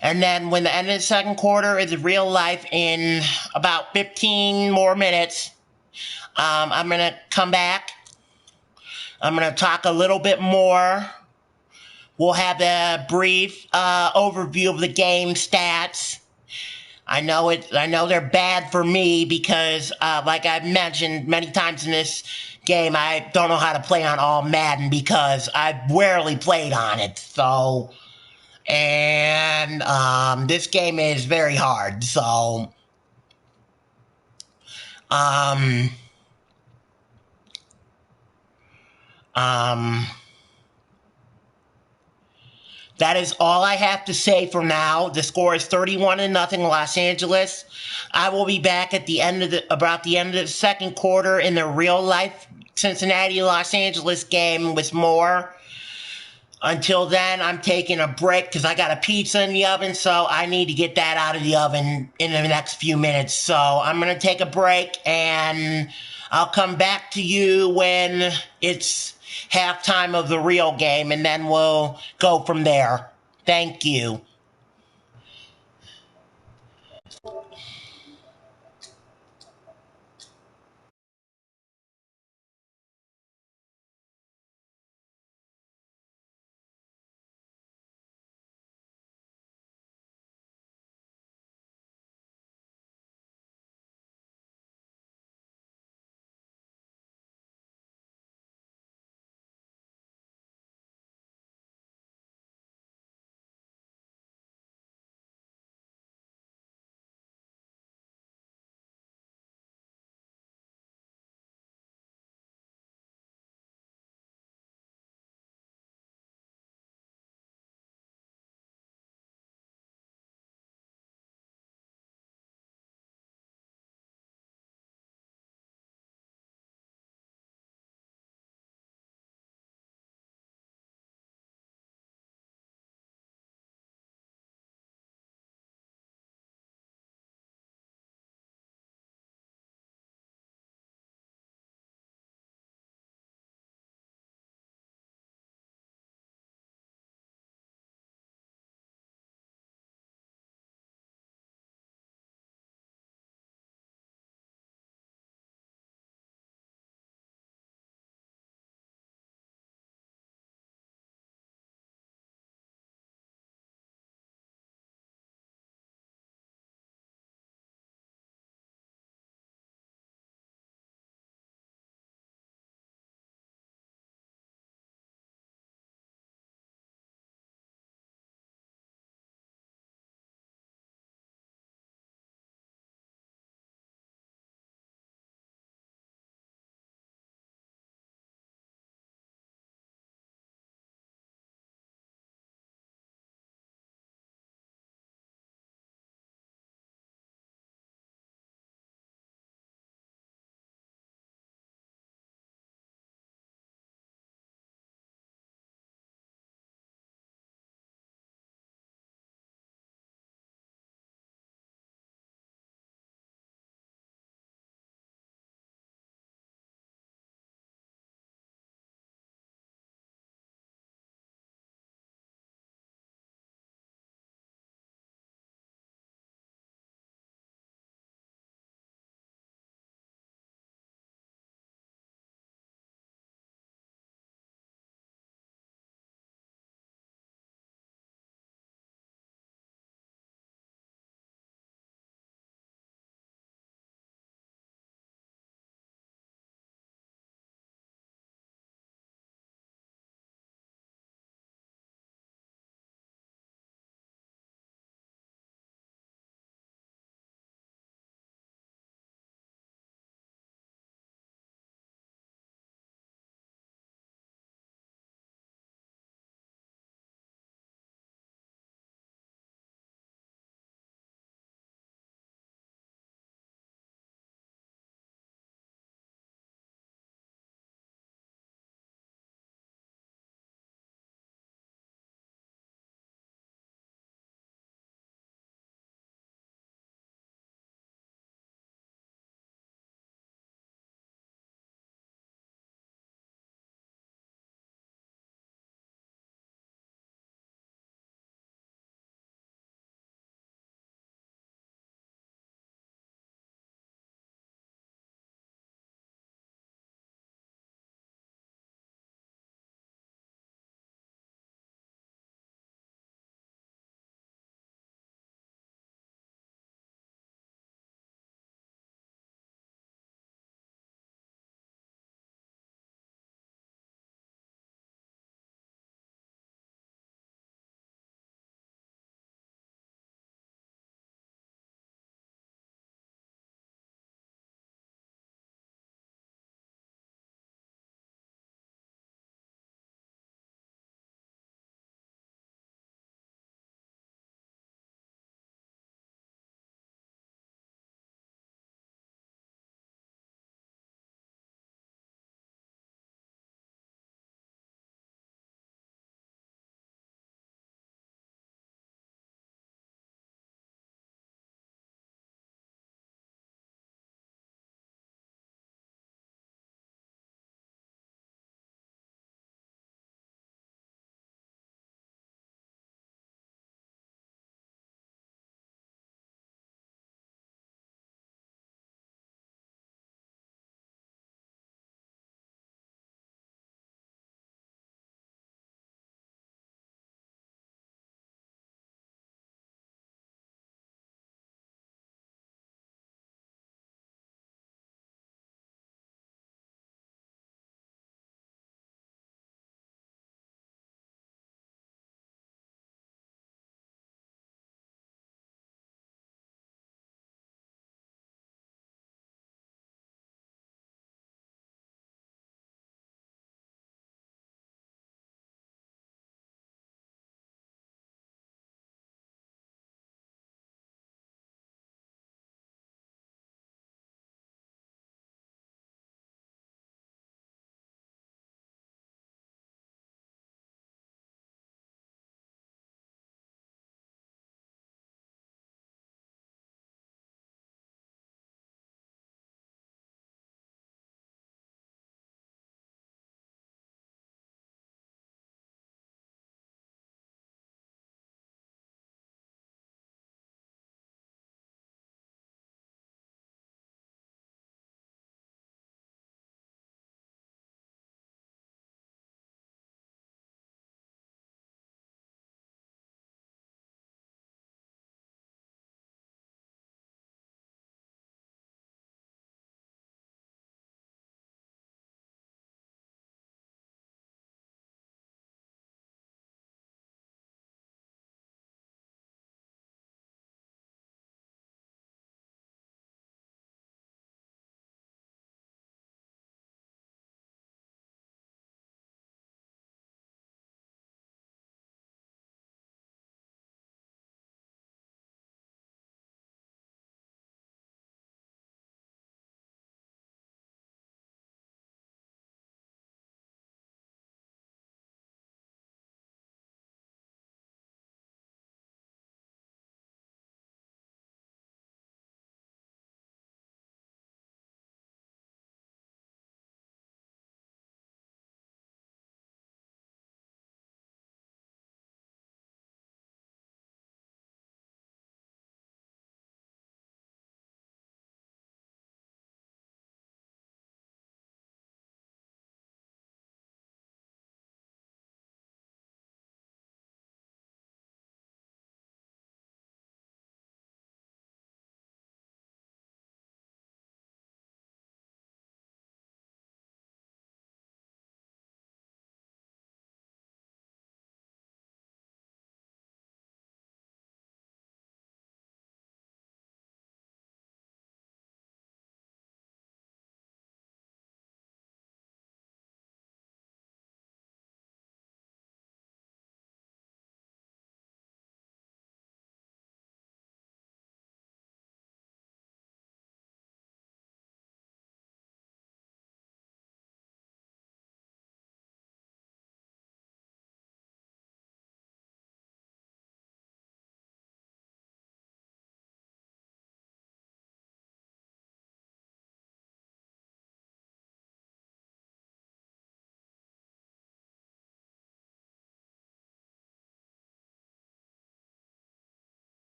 And then when the end of the second quarter is real life in about 15 more minutes, I'm going to come back. I'm going to talk a little bit more. We'll have a brief overview of the game stats. I know they're bad for me because, like I've mentioned many times in this game, I don't know how to play on All Madden because I've rarely played on it. So, and this game is very hard. So, Um, that is all I have to say for now. The score is 31-0 Los Angeles. I will be back at about the end of the second quarter in the real life Cincinnati Los Angeles game with more. Until then, I'm taking a break because I got a pizza in the oven, so I need to get that out of the oven in the next few minutes. So I'm going to take a break, and I'll come back to you when it's halftime of the real game, and then we'll go from there. Thank you.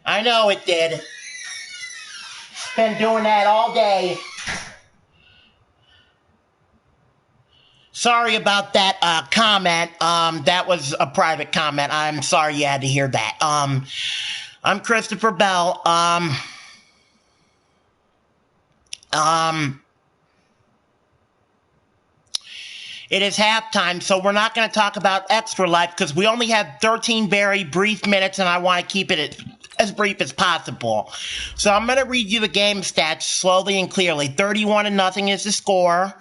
I know it did. It's been doing that all day. Sorry about that comment. That was a private comment. I'm sorry you had to hear that. I'm Christopher Bell. It is halftime, so we're not going to talk about Extra Life because we only have 13 very brief minutes, and I want to keep it as brief as possible. So I'm going to read you the game stats slowly and clearly. 31-0 is the score.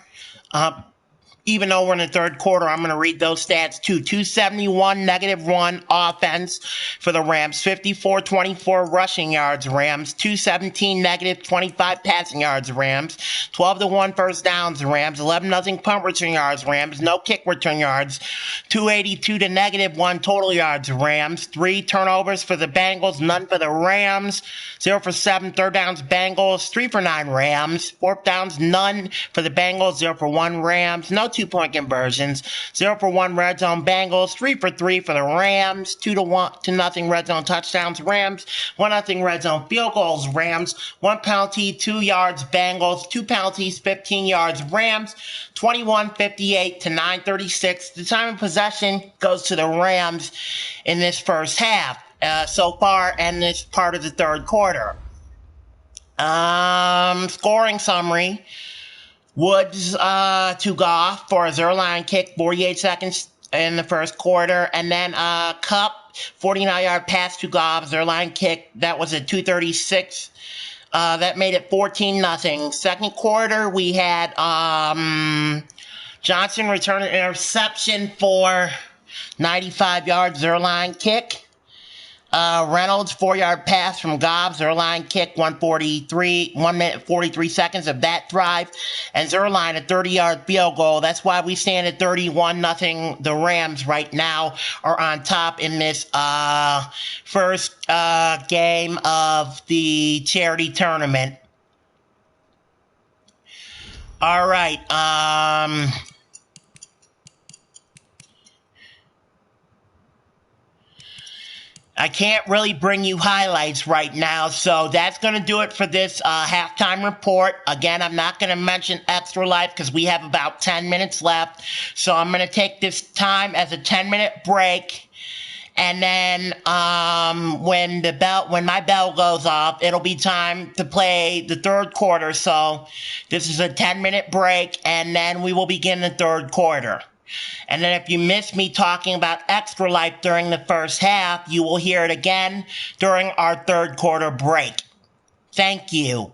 Even though we're in the third quarter, I'm going to read those stats too. 271 -1 offense for the Rams. 54-24 rushing yards, Rams. 217 -25 passing yards, Rams. 12-1 first downs, Rams. 11-0 punt return yards, Rams. No kick return yards. 282 to -1 total yards, Rams. 3 turnovers for the Bengals, none for the Rams. 0 for 7 third downs, Bengals. 3 for 9 Rams. Fourth downs, none for the Bengals. 0 for 1 Rams. No 2-point conversions. 0 for 1 red zone Bengals. 3 for 3 for the Rams. 2-0 red zone touchdowns, Rams. 1-0 red zone field goals, Rams. 1 penalty, 2 yards, Bengals. 2 penalties, 15 yards, Rams. 21-58 to 9-36. The time of possession goes to the Rams in this first half. So far, and this part of the third quarter. Scoring summary. Woods to Goff for a 0-line kick, 48 seconds in the first quarter. And then Kupp, 49-yard pass to Goff, 0-line kick. That was at 2:36. That made it 14-0. Second quarter, we had Johnson return an interception for 95 yards, 0-line kick. Reynolds, 4-yard pass from Goff, 0-line kick, 1 minute 43 seconds of that drive, and 0-line a 30-yard field goal. That's why we stand at 31-0. The Rams right now are on top in this first game of the charity tournament. All right. I can't really bring you highlights right now, so that's going to do it for this halftime report. Again, I'm not going to mention Extra Life because we have about 10 minutes left, so I'm going to take this time as a 10-minute break, and then when my bell goes off, it'll be time to play the third quarter, so this is a 10-minute break, and then we will begin the third quarter. And then if you miss me talking about Extra Life during the first half, you will hear it again during our third quarter break. Thank you.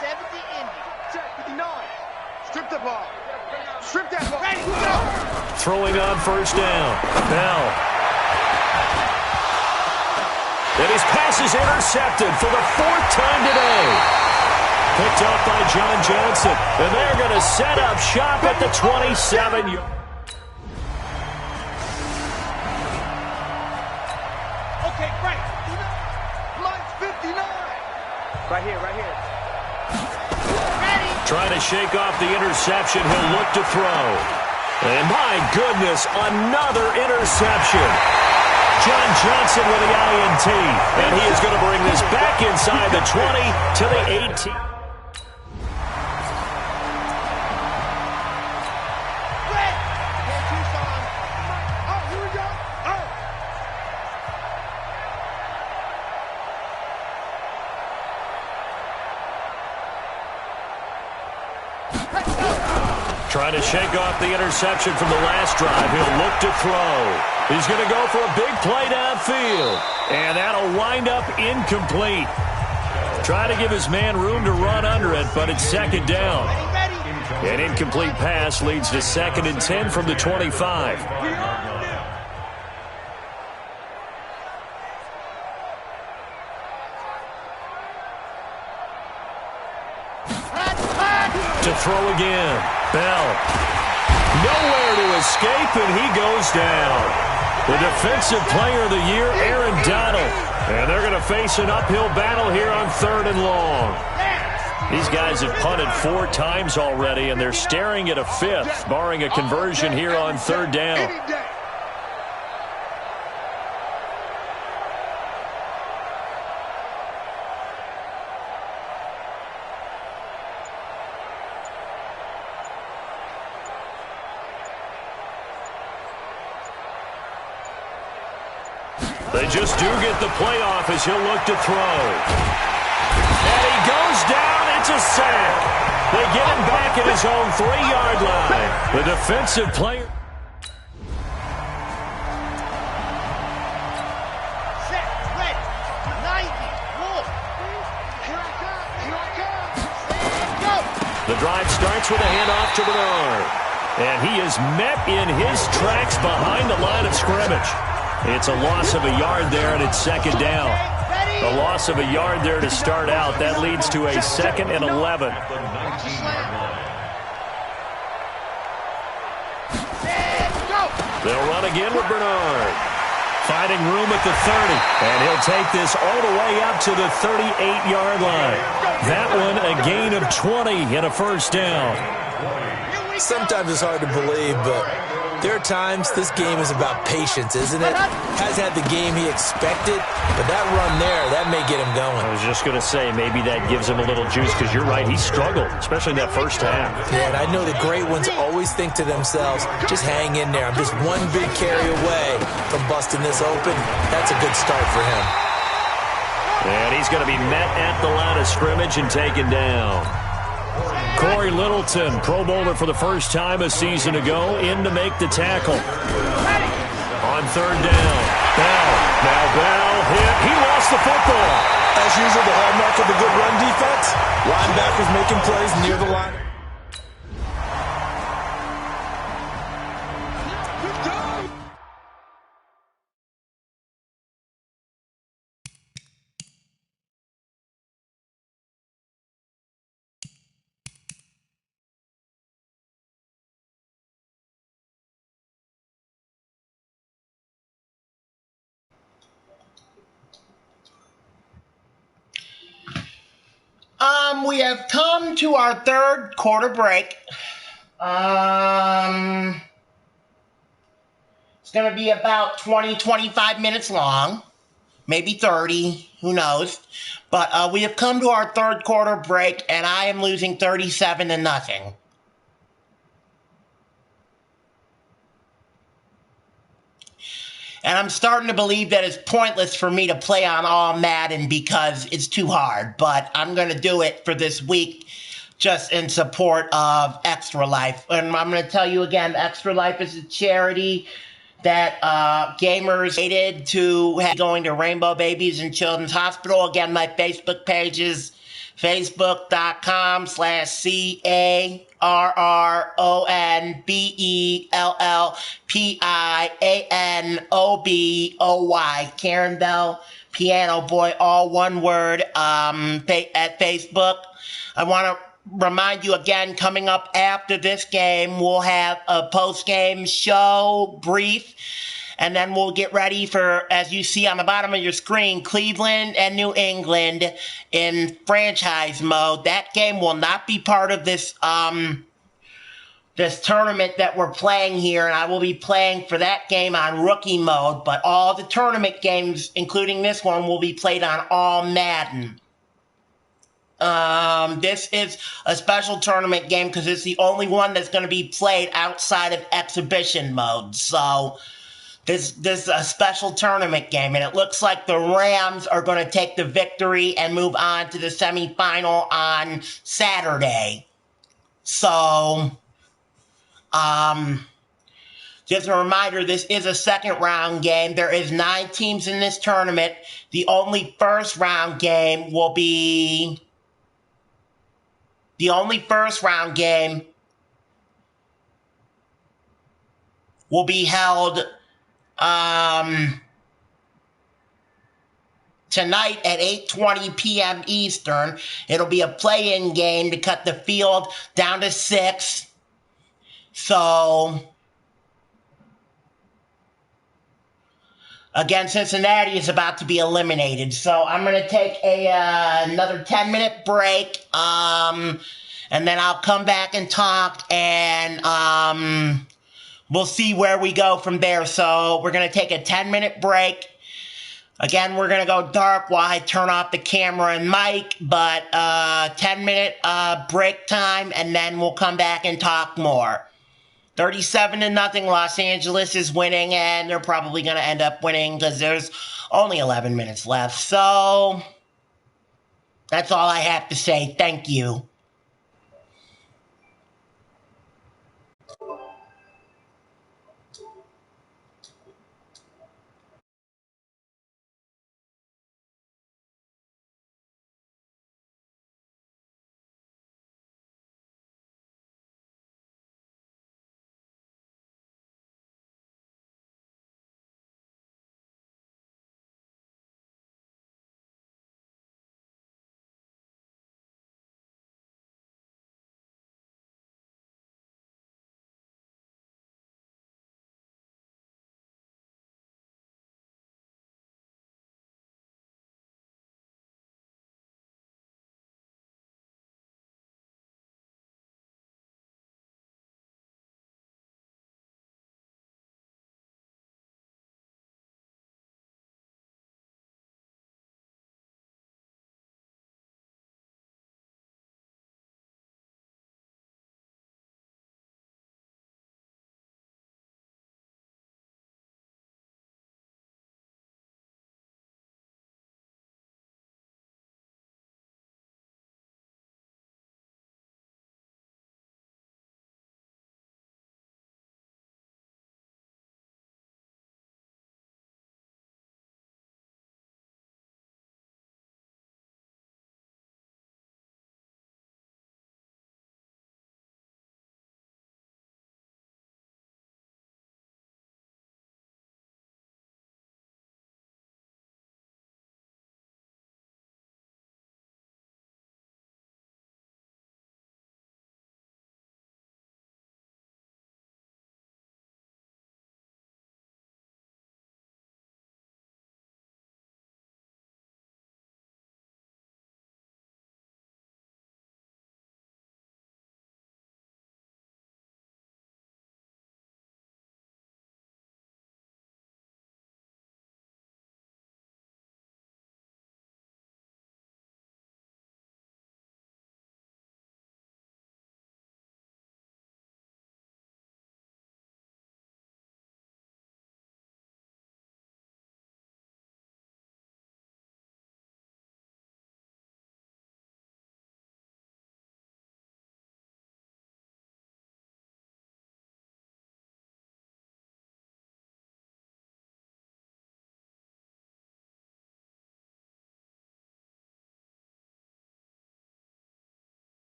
70 Indy. Check 59. Strip the ball. Strip that ball. Ready, go! Throwing on first down. Bell. And his pass is intercepted for the 4th time today. Picked up by John Johnson. And they're going to set up shop at the 27. Okay, Frank. Mine's 59. Right here, right here. Ready! Trying to shake off the interception. He'll look to throw. And my goodness, another interception. John Johnson with the INT. And he is going to bring this back inside the 20 to the 18. Red. Can't choose on. Oh, here we go. Oh. Trying to shake off the interception from the last drive. He'll look to throw. He's going to go for a big play downfield. And that'll wind up incomplete. Trying to give his man room to run under it, but it's second down. Ready, ready! An incomplete pass leads to 2nd and 10 from the 25. To throw again. Bell. Nowhere to escape, and he goes down. The Defensive Player of the Year, Aaron Donald. And they're going to face an uphill battle here on 3rd and long. These guys have punted 4 times already, and they're staring at a 5th, barring a conversion here on 3rd down. They just do get the playoff as he'll look to throw. And he goes down. It's a sack. They get him back at his own 3-yard line. The defensive player. Set, ready, 90, wolf. Here I come. Here I come. And go! The drive starts with a handoff to Bernard. And he is met in his tracks behind the line of scrimmage. It's a loss of a yard there, and it's 2nd down. Ready! A loss of a yard there to start out. That leads to a 2nd and 11. And go! They'll run again with Bernard. Finding room at the 30. And he'll take this all the way up to the 38-yard line. That one a gain of 20 and a 1st down. Sometimes it's hard to believe, but there are times this game is about patience, isn't it? Has had the game he expected, but that run there, that may get him going. I was just going to say, maybe that gives him a little juice, because you're right, he struggled, especially in that first half. Yeah, and I know the great ones always think to themselves, just hang in there. I'm just one big carry away from busting this open. That's a good start for him. And he's going to be met at the line of scrimmage and taken down. Corey Littleton, Pro Bowler for the first time a season ago, in to make the tackle. On 3rd down, Bell. Now Bell hit. He lost the football. As usual, the hallmark of a good run defense, linebackers making plays near the line. We have come to our 3rd quarter break. It's going to be about 20, 25 minutes long. Maybe 30. Who knows? But we have come to our 3rd quarter break, and I am losing 37-0. And I'm starting to believe that it's pointless for me to play on All Madden because it's too hard. But I'm going to do it for this week just in support of Extra Life. And I'm going to tell you again, Extra Life is a charity that gamers aided to going to Rainbow Babies and Children's Hospital. Again, my Facebook page is Facebook.com/CARRONBELLPIANOBOY. Karen Bell, Piano Boy, all one word, at Facebook. I want to remind you again, coming up after this game, we'll have a post-game show brief, and then we'll get ready for, as you see on the bottom of your screen, Cleveland and New England in franchise mode. That game will not be part of this tournament that we're playing here, and I will be playing for that game on rookie mode, but all the tournament games, including this one, will be played on All Madden. This is a special tournament game because it's the only one that's going to be played outside of exhibition mode. So this is a special tournament game, and it looks like the Rams are going to take the victory and move on to the semifinal on Saturday. So, just a reminder, this is a second round game. There is 9 teams in this tournament. The only first round game will be held tonight at 8:20 p.m. Eastern. It'll be a play-in game to cut the field down to 6. So, again, Cincinnati is about to be eliminated. So I'm going to take another 10-minute break, and then I'll come back and talk, and we'll see where we go from there. So we're going to take a 10-minute break. Again, we're going to go dark while I turn off the camera and mic, but 10-minute break time, and then we'll come back and talk more. 37-0, Los Angeles is winning, and they're probably going to end up winning because there's only 11 minutes left. So that's all I have to say. Thank you.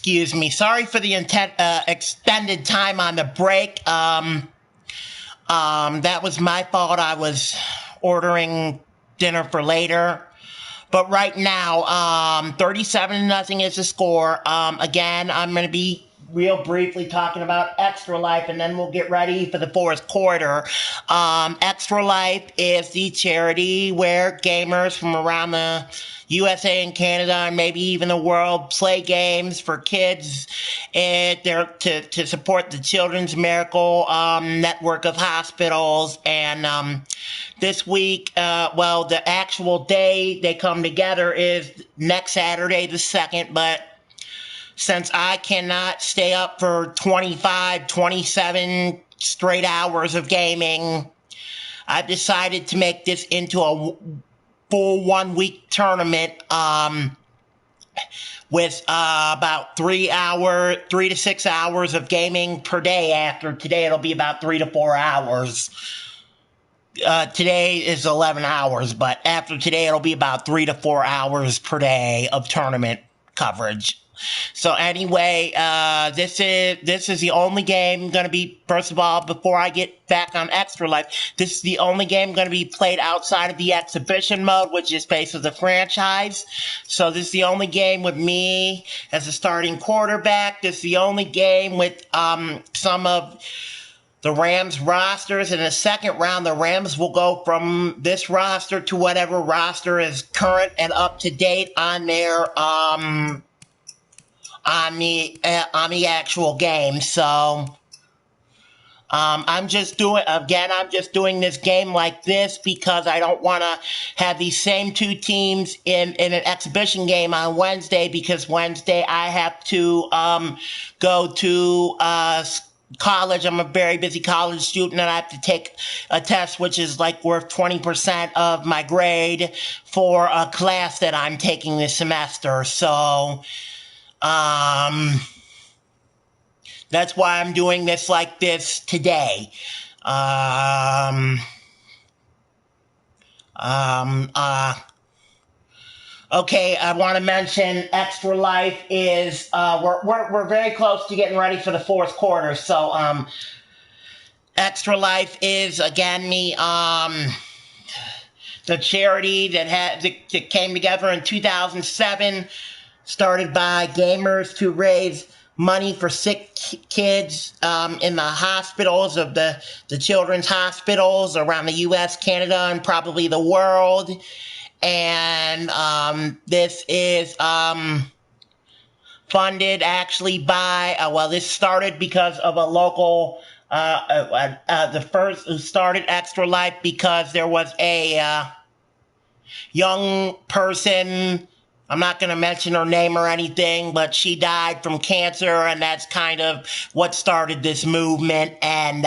Excuse me. Sorry for the extended time on the break. That was my fault. I was ordering dinner for later. But right now, 37-0 is the score. Again, I'm going to be real briefly talking about Extra Life, and then we'll get ready for the fourth quarter. Extra Life is the charity where gamers from around the USA and Canada and maybe even the world play games for kids and to support the Children's Miracle network of hospitals. And this week, the actual day they come together is next Saturday the 2nd, but since I cannot stay up for 25, 27 straight hours of gaming, I've decided to make this into a full 1-week tournament with about 3 to 6 hours of gaming per day. After today, it'll be about 3 to 4 hours. Today is 11 hours, but after today, it'll be about 3 to 4 hours per day of tournament coverage. So anyway, this is the only game going to be, first of all, before I get back on Extra Life, this is the only game going to be played outside of the exhibition mode, which is based on the franchise. So this is the only game with me as a starting quarterback. This is the only game with some of the Rams rosters. In the second round, the Rams will go from this roster to whatever roster is current and up to date on their on the actual game. So I'm just doing this game like this because I don't want to have these same two teams in an exhibition game on Wednesday, because Wednesday I have to go to college. I'm a very busy college student, and I have to take a test which is like worth 20% of my grade for a class that I'm taking this semester. So that's why I'm doing this like this today. Okay, I want to mention Extra Life is we're very close to getting ready for the fourth quarter. So Extra Life is again the charity that came together in 2007, started by gamers to raise money for sick kids in the hospitals of the children's hospitals around the U.S., Canada, and probably the world. And this is funded actually by, this started because of a local, the first who started Extra Life because there was a young person, I'm not going to mention her name or anything, but she died from cancer, and that's kind of what started this movement. And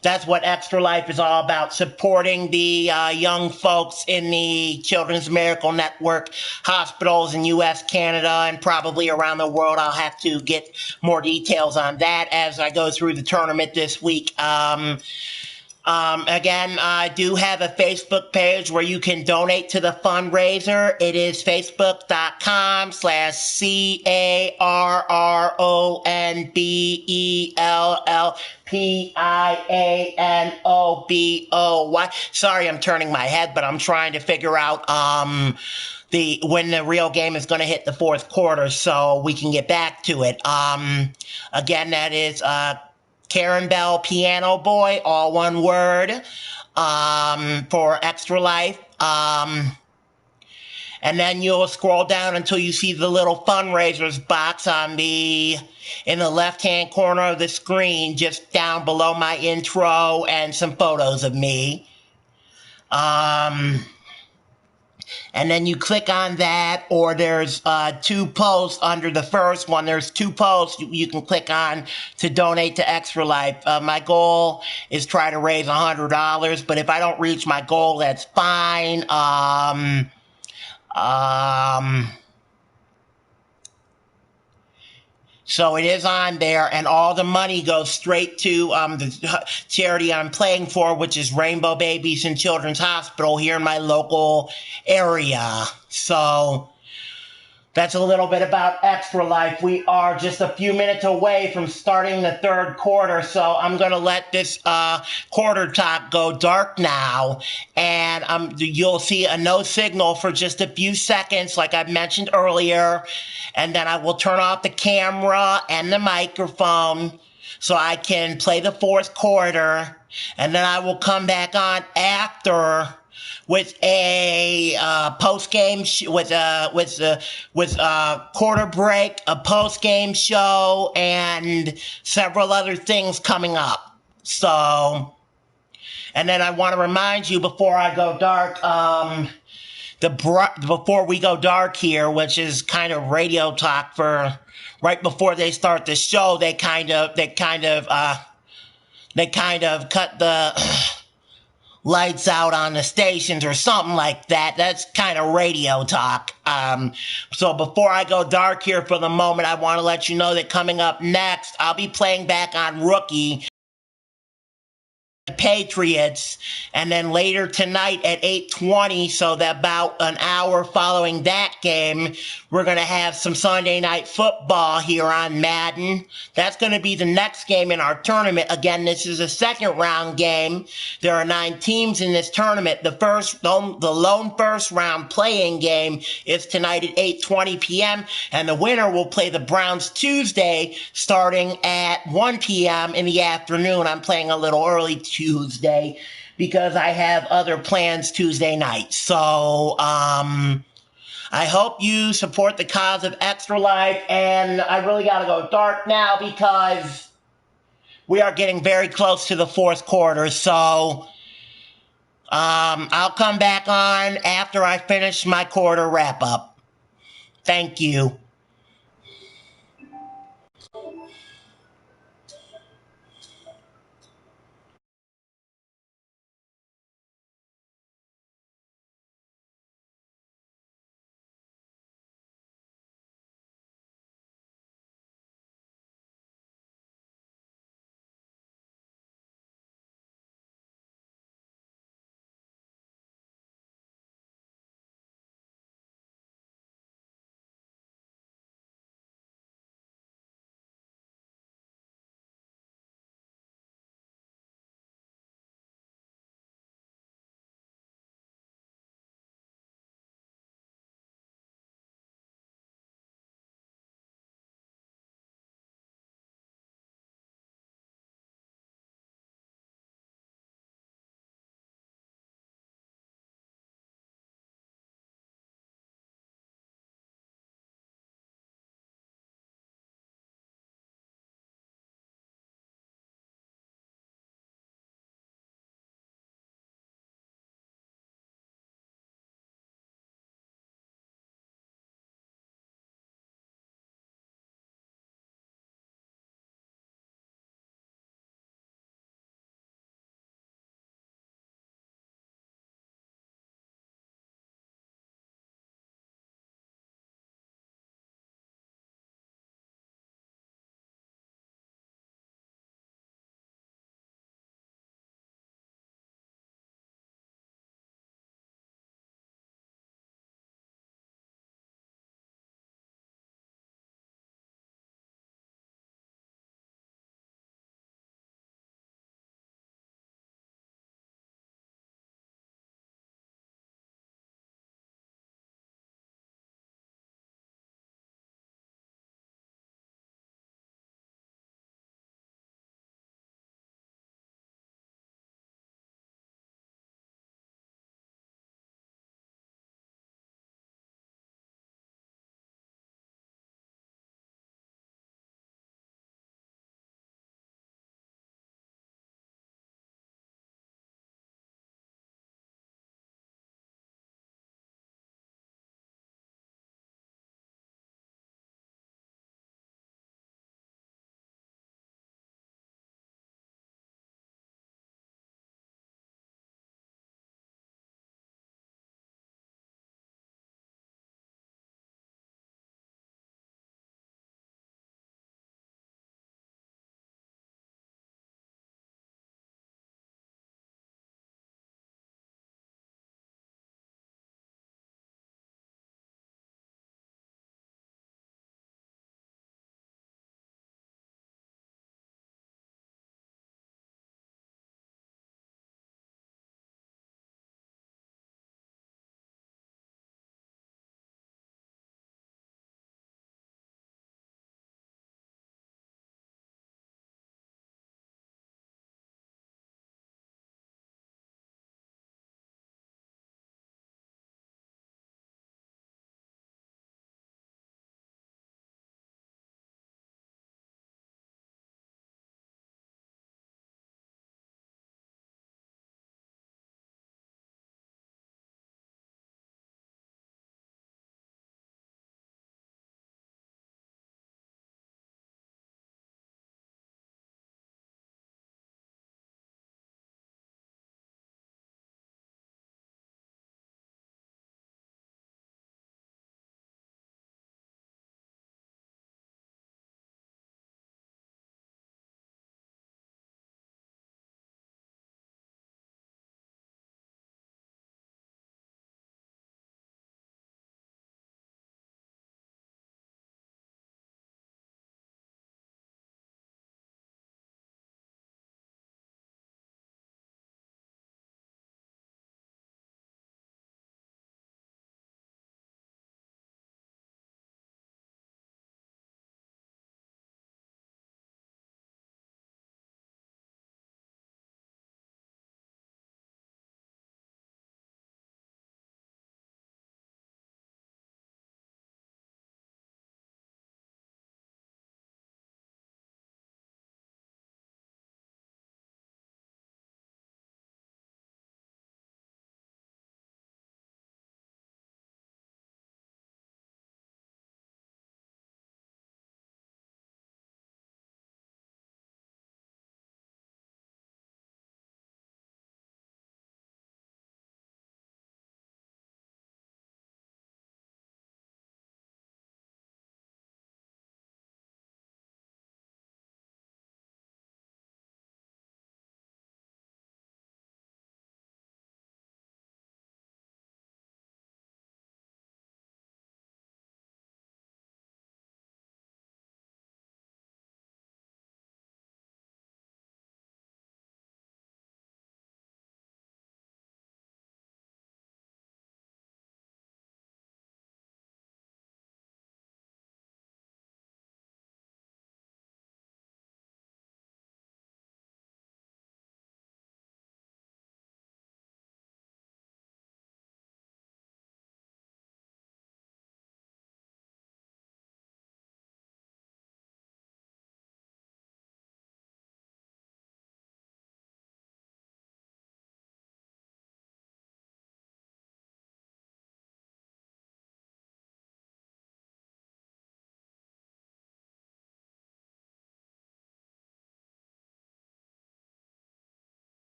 that's what Extra Life is all about, supporting the young folks in the Children's Miracle Network hospitals in U.S., Canada, and probably around the world. I'll have to get more details on that as I go through the tournament this week. Again, I do have a Facebook page where you can donate to the fundraiser. It is facebook.com/CARRONBELLPIANOBOY. Sorry, I'm turning my head, but I'm trying to figure out when the real game is going to hit the fourth quarter so we can get back to it. Again, that is Karen Bell Piano Boy, all one word, for Extra Life. And then you'll scroll down until you see the little fundraisers box in the left-hand corner of the screen, just down below my intro and some photos of me. And then you click on that, or there's two posts under the first one. There's two posts you can click on to donate to Extra Life. My goal is try to raise $100, but if I don't reach my goal, that's fine. So it is on there, and all the money goes straight to the charity I'm playing for, which is Rainbow Babies and Children's Hospital here in my local area. So That's a little bit about Extra Life. We are just a few minutes away from starting the third quarter, so I'm going to let this quarter talk go dark now, and you'll see a no signal for just a few seconds, like I mentioned earlier, and then I will turn off the camera and the microphone so I can play the fourth quarter, and then I will come back on after with a post game with quarter break, a post game show, and several other things coming up. So, and then I want to remind you before I go dark, before we go dark here, which is kind of radio talk for right before they start the show, they kind of cut the lights out on the stations or something like that. That's kind of radio talk. So before I go dark here for the moment, I want to let you know that coming up next, I'll be playing back on Rookie Patriots, and then later tonight at 8:20, so that about an hour following that game, we're going to have some Sunday night football here on Madden. That's going to be the next game in our tournament. Again, this is a second round game. There are 9 teams in this tournament. The lone first round playing game is tonight at 8:20 p.m., and the winner will play the Browns Tuesday starting at 1 p.m. in the afternoon. I'm playing a little early Tuesday because I have other plans Tuesday night. So, I hope you support the cause of Extra Life, and I really gotta go dark now because we are getting very close to the fourth quarter. So, I'll come back on after I finish my quarter wrap up. Thank you.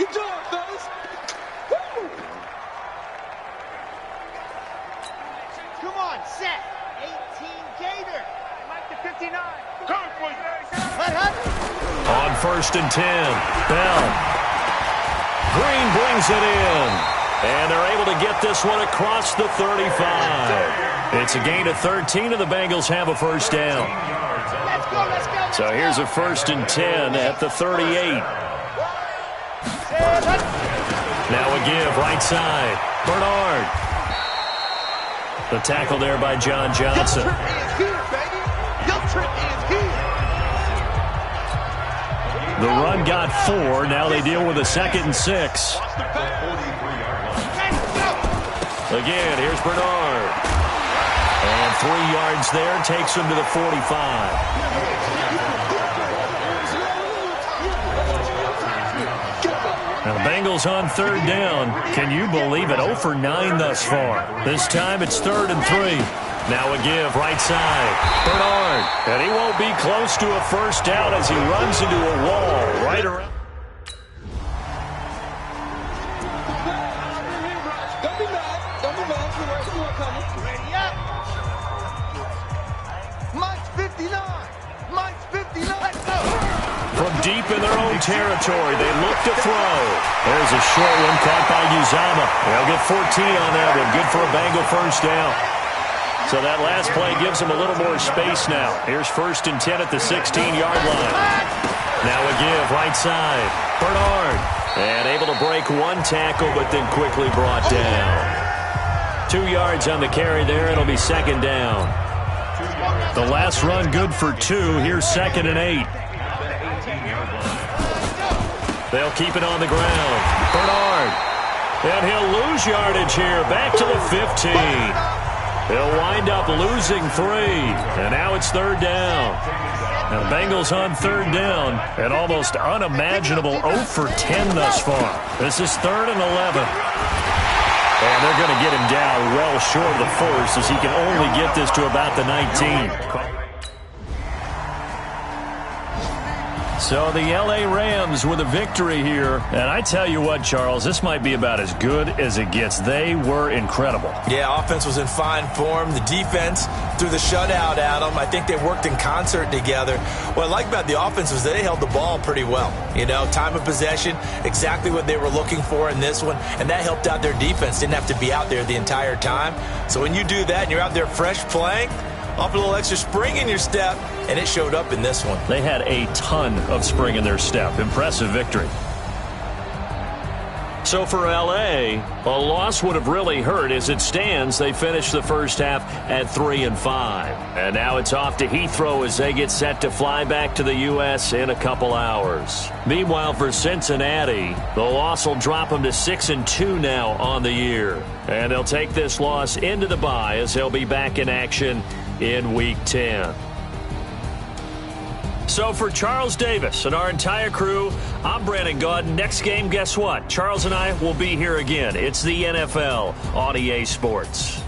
Good job, fellas. Woo! Come on, set. 18 Gator. Mike to 59. Come, boys. Hut. On 1st and 10, Bell. Green brings it in. And they're able to get this one across the 35. It's a gain of 13, and the Bengals have a first down. Let's go. So here's a 1st and 10 at the 38. Now a give, right side. Bernard. The tackle there by John Johnson. Your trip is here, baby. Your trip is here. The run got 4. Now they deal with a 2nd and 6. Again, here's Bernard. And 3 yards there, takes him to the 45. Now the Bengals on 3rd down. Can you believe it? 0 for 9 thus far. This time it's 3rd and 3. Now a give, right side. Bernard. And he won't be close to a first down as he runs into a wall right around. Don't be mad. Don't be mad. We're coming. Ready up. Mike's 59. Mike's 59. Let's go. From deep in their own territory, they look to throw. There's a short one caught by Uzama. They'll get 14 on that one. Good for a Bengal first down. So that last play gives them a little more space now. Here's 1st and 10 at the 16-yard line. Now a give, right side. Bernard. And able to break 1 tackle, but then quickly brought down. 2 yards on the carry there. It'll be 2nd down. The last run good for 2. Here's 2nd and 8. They'll keep it on the ground. Bernard. And he'll lose yardage here. Back to the 15. He'll wind up losing 3. And now it's 3rd down. Now the Bengals on 3rd down. An almost unimaginable 0 for 10 thus far. This is 3rd and 11. And they're going to get him down well short of the 1st as he can only get this to about the 19. So the L.A. Rams with a victory here. And I tell you what, Charles, this might be about as good as it gets. They were incredible. Yeah, offense was in fine form. The defense threw the shutout at them. I think they worked in concert together. What I like about the offense was they held the ball pretty well. You know, time of possession, exactly what they were looking for in this one. And that helped out their defense. Didn't have to be out there the entire time. So when you do that and you're out there fresh playing, off a little extra spring in your step, and it showed up in this one. They had a ton of spring in their step. Impressive victory. So for L.A., a loss would have really hurt. As it stands, they finished the first half at 3-5. And now it's off to Heathrow as they get set to fly back to the U.S. in a couple hours. Meanwhile, for Cincinnati, the loss will drop them to 6-2 now on the year. And they'll take this loss into the bye as they'll be back in action in Week 10. So for Charles Davis and our entire crew, I'm Brandon Gaudin. Next game, guess what? Charles and I will be here again. It's the NFL on EA Sports.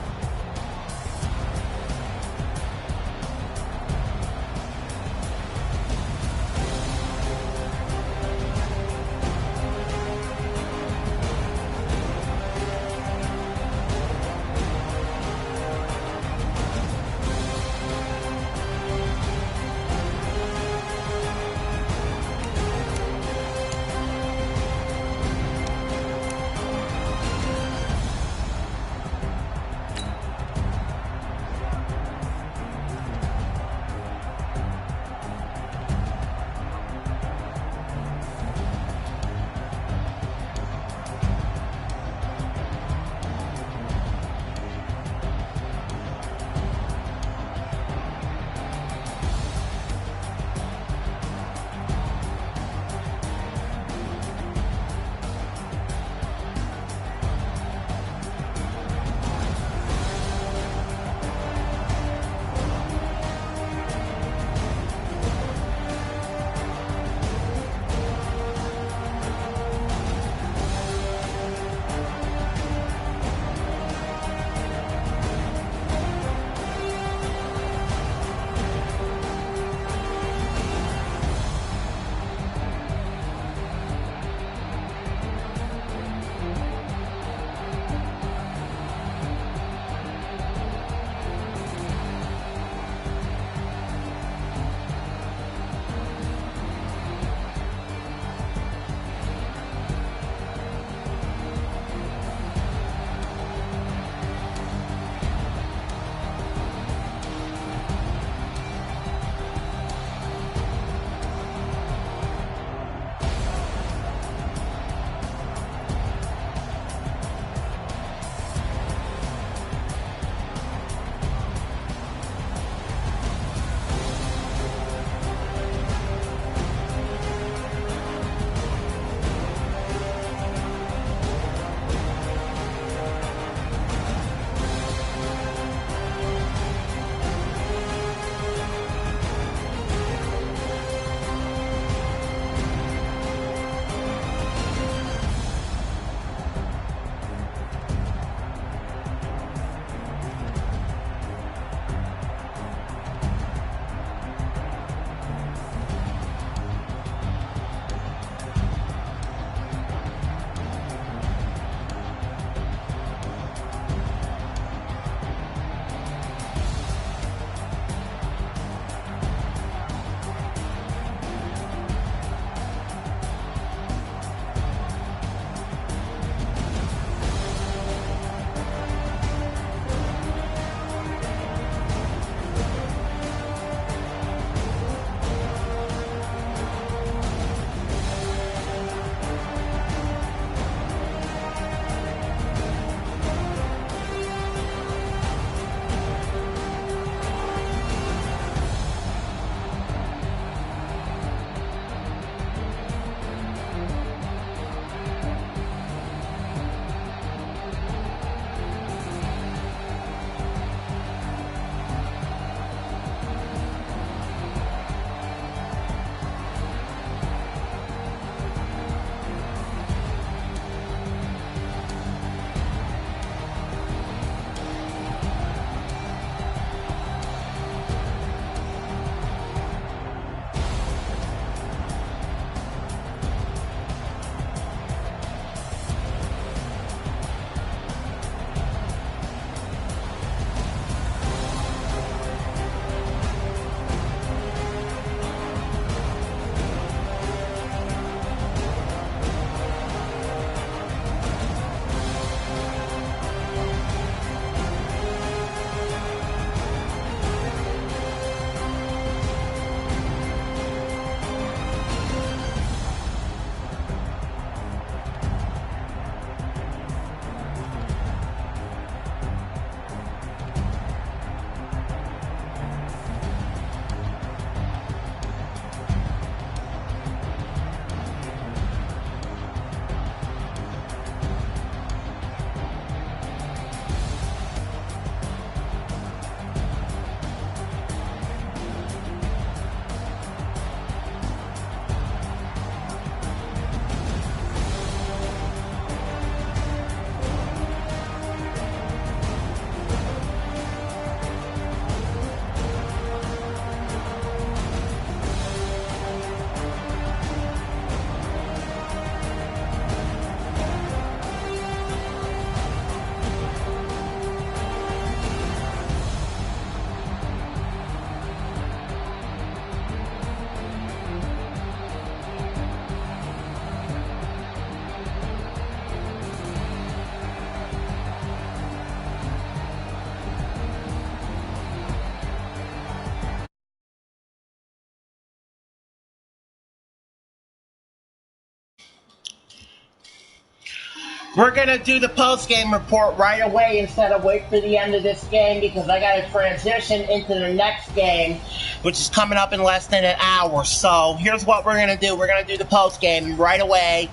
We're going to do the post-game report right away instead of wait for the end of this game because I got to transition into the next game, which is coming up in less than an hour. So here's what we're going to do. We're going to do the post-game right away,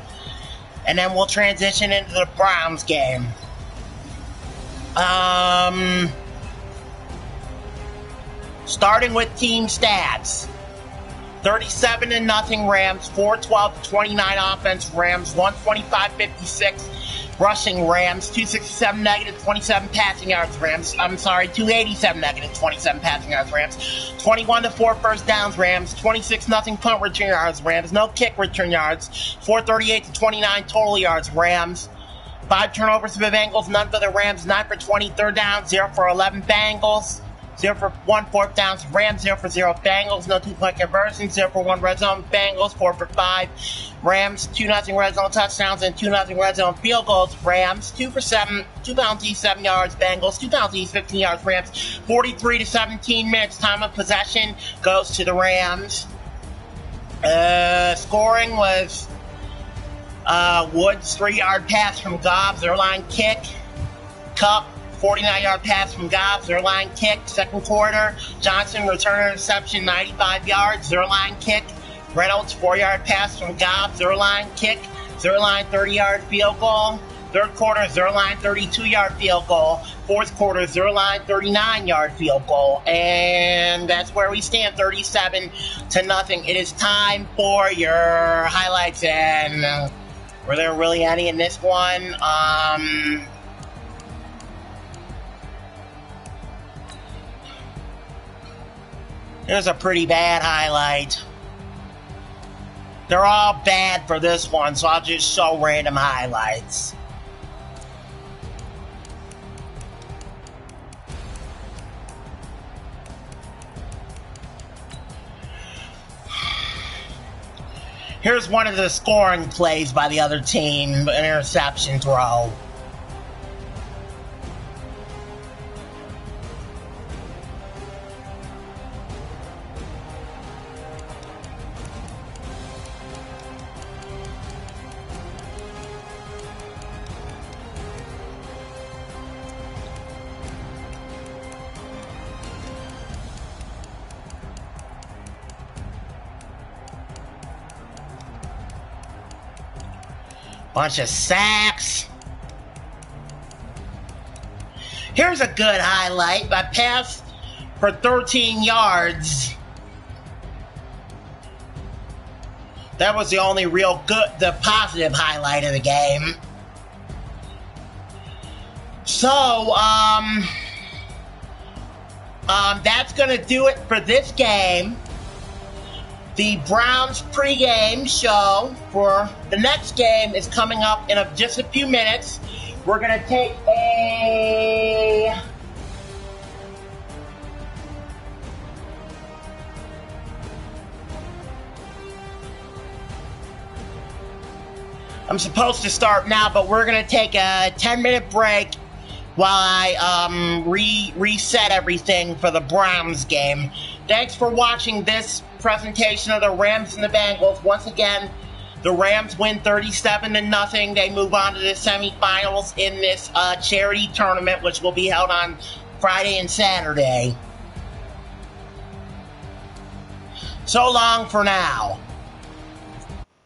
and then we'll transition into the Browns game. Starting with team stats. 37-0 Rams, 412-29 offense Rams, 125-56 rushing Rams, 267 negative 27 passing yards Rams. 287 negative 27 passing yards Rams, 21-4 first downs Rams, 26-0 punt return yards Rams, no kick return yards, 438-29 total yards Rams. 5 turnovers for the Bengals, none for the Rams, 9 for 20 third down, 0 for 11 Bengals. 0 for 1 fourth downs, Rams, 0 for 0 Bengals, no 2-point conversions, 0 for 1 red zone, Bengals, 4 for 5, Rams, 2-0 red zone touchdowns, and 2-0 red zone field goals, Rams, 2 for 7, 2 penalties, 7 yards, Bengals, 2 penalties, 15 yards, Rams, 43 to 17 minutes, time of possession goes to the Rams. Scoring was Woods, 3-yard pass from Gobbs, their line kick, Cup, 49-yard pass from Gobbs, their line kick, second quarter. Johnson, return interception, 95 yards, their line kick. Reynolds, 4-yard pass from Gobbs, their line kick, their line 30-yard field goal. Third quarter, their line 32-yard field goal. Fourth quarter, their line 39-yard field goal. And that's where we stand, 37-0. It is time for your highlights, and were there really any in this one? Here's a pretty bad highlight. They're all bad for this one, so I'll just show random highlights. Here's one of the scoring plays by the other team, an interception throw. Bunch of sacks. Here's a good highlight. I passed for 13 yards. That was the only real good, the positive highlight of the game. So, that's going to do it for this game. The Browns pregame show for the next game is coming up in just a few minutes. We're going to take a... I'm supposed to start now, but we're going to take a 10-minute break while I reset everything for the Browns game. Thanks for watching this presentation of the Rams and the Bengals. Once again, the Rams win 37-0. They move on to the semifinals in this charity tournament, which will be held on Friday and Saturday. So long for now.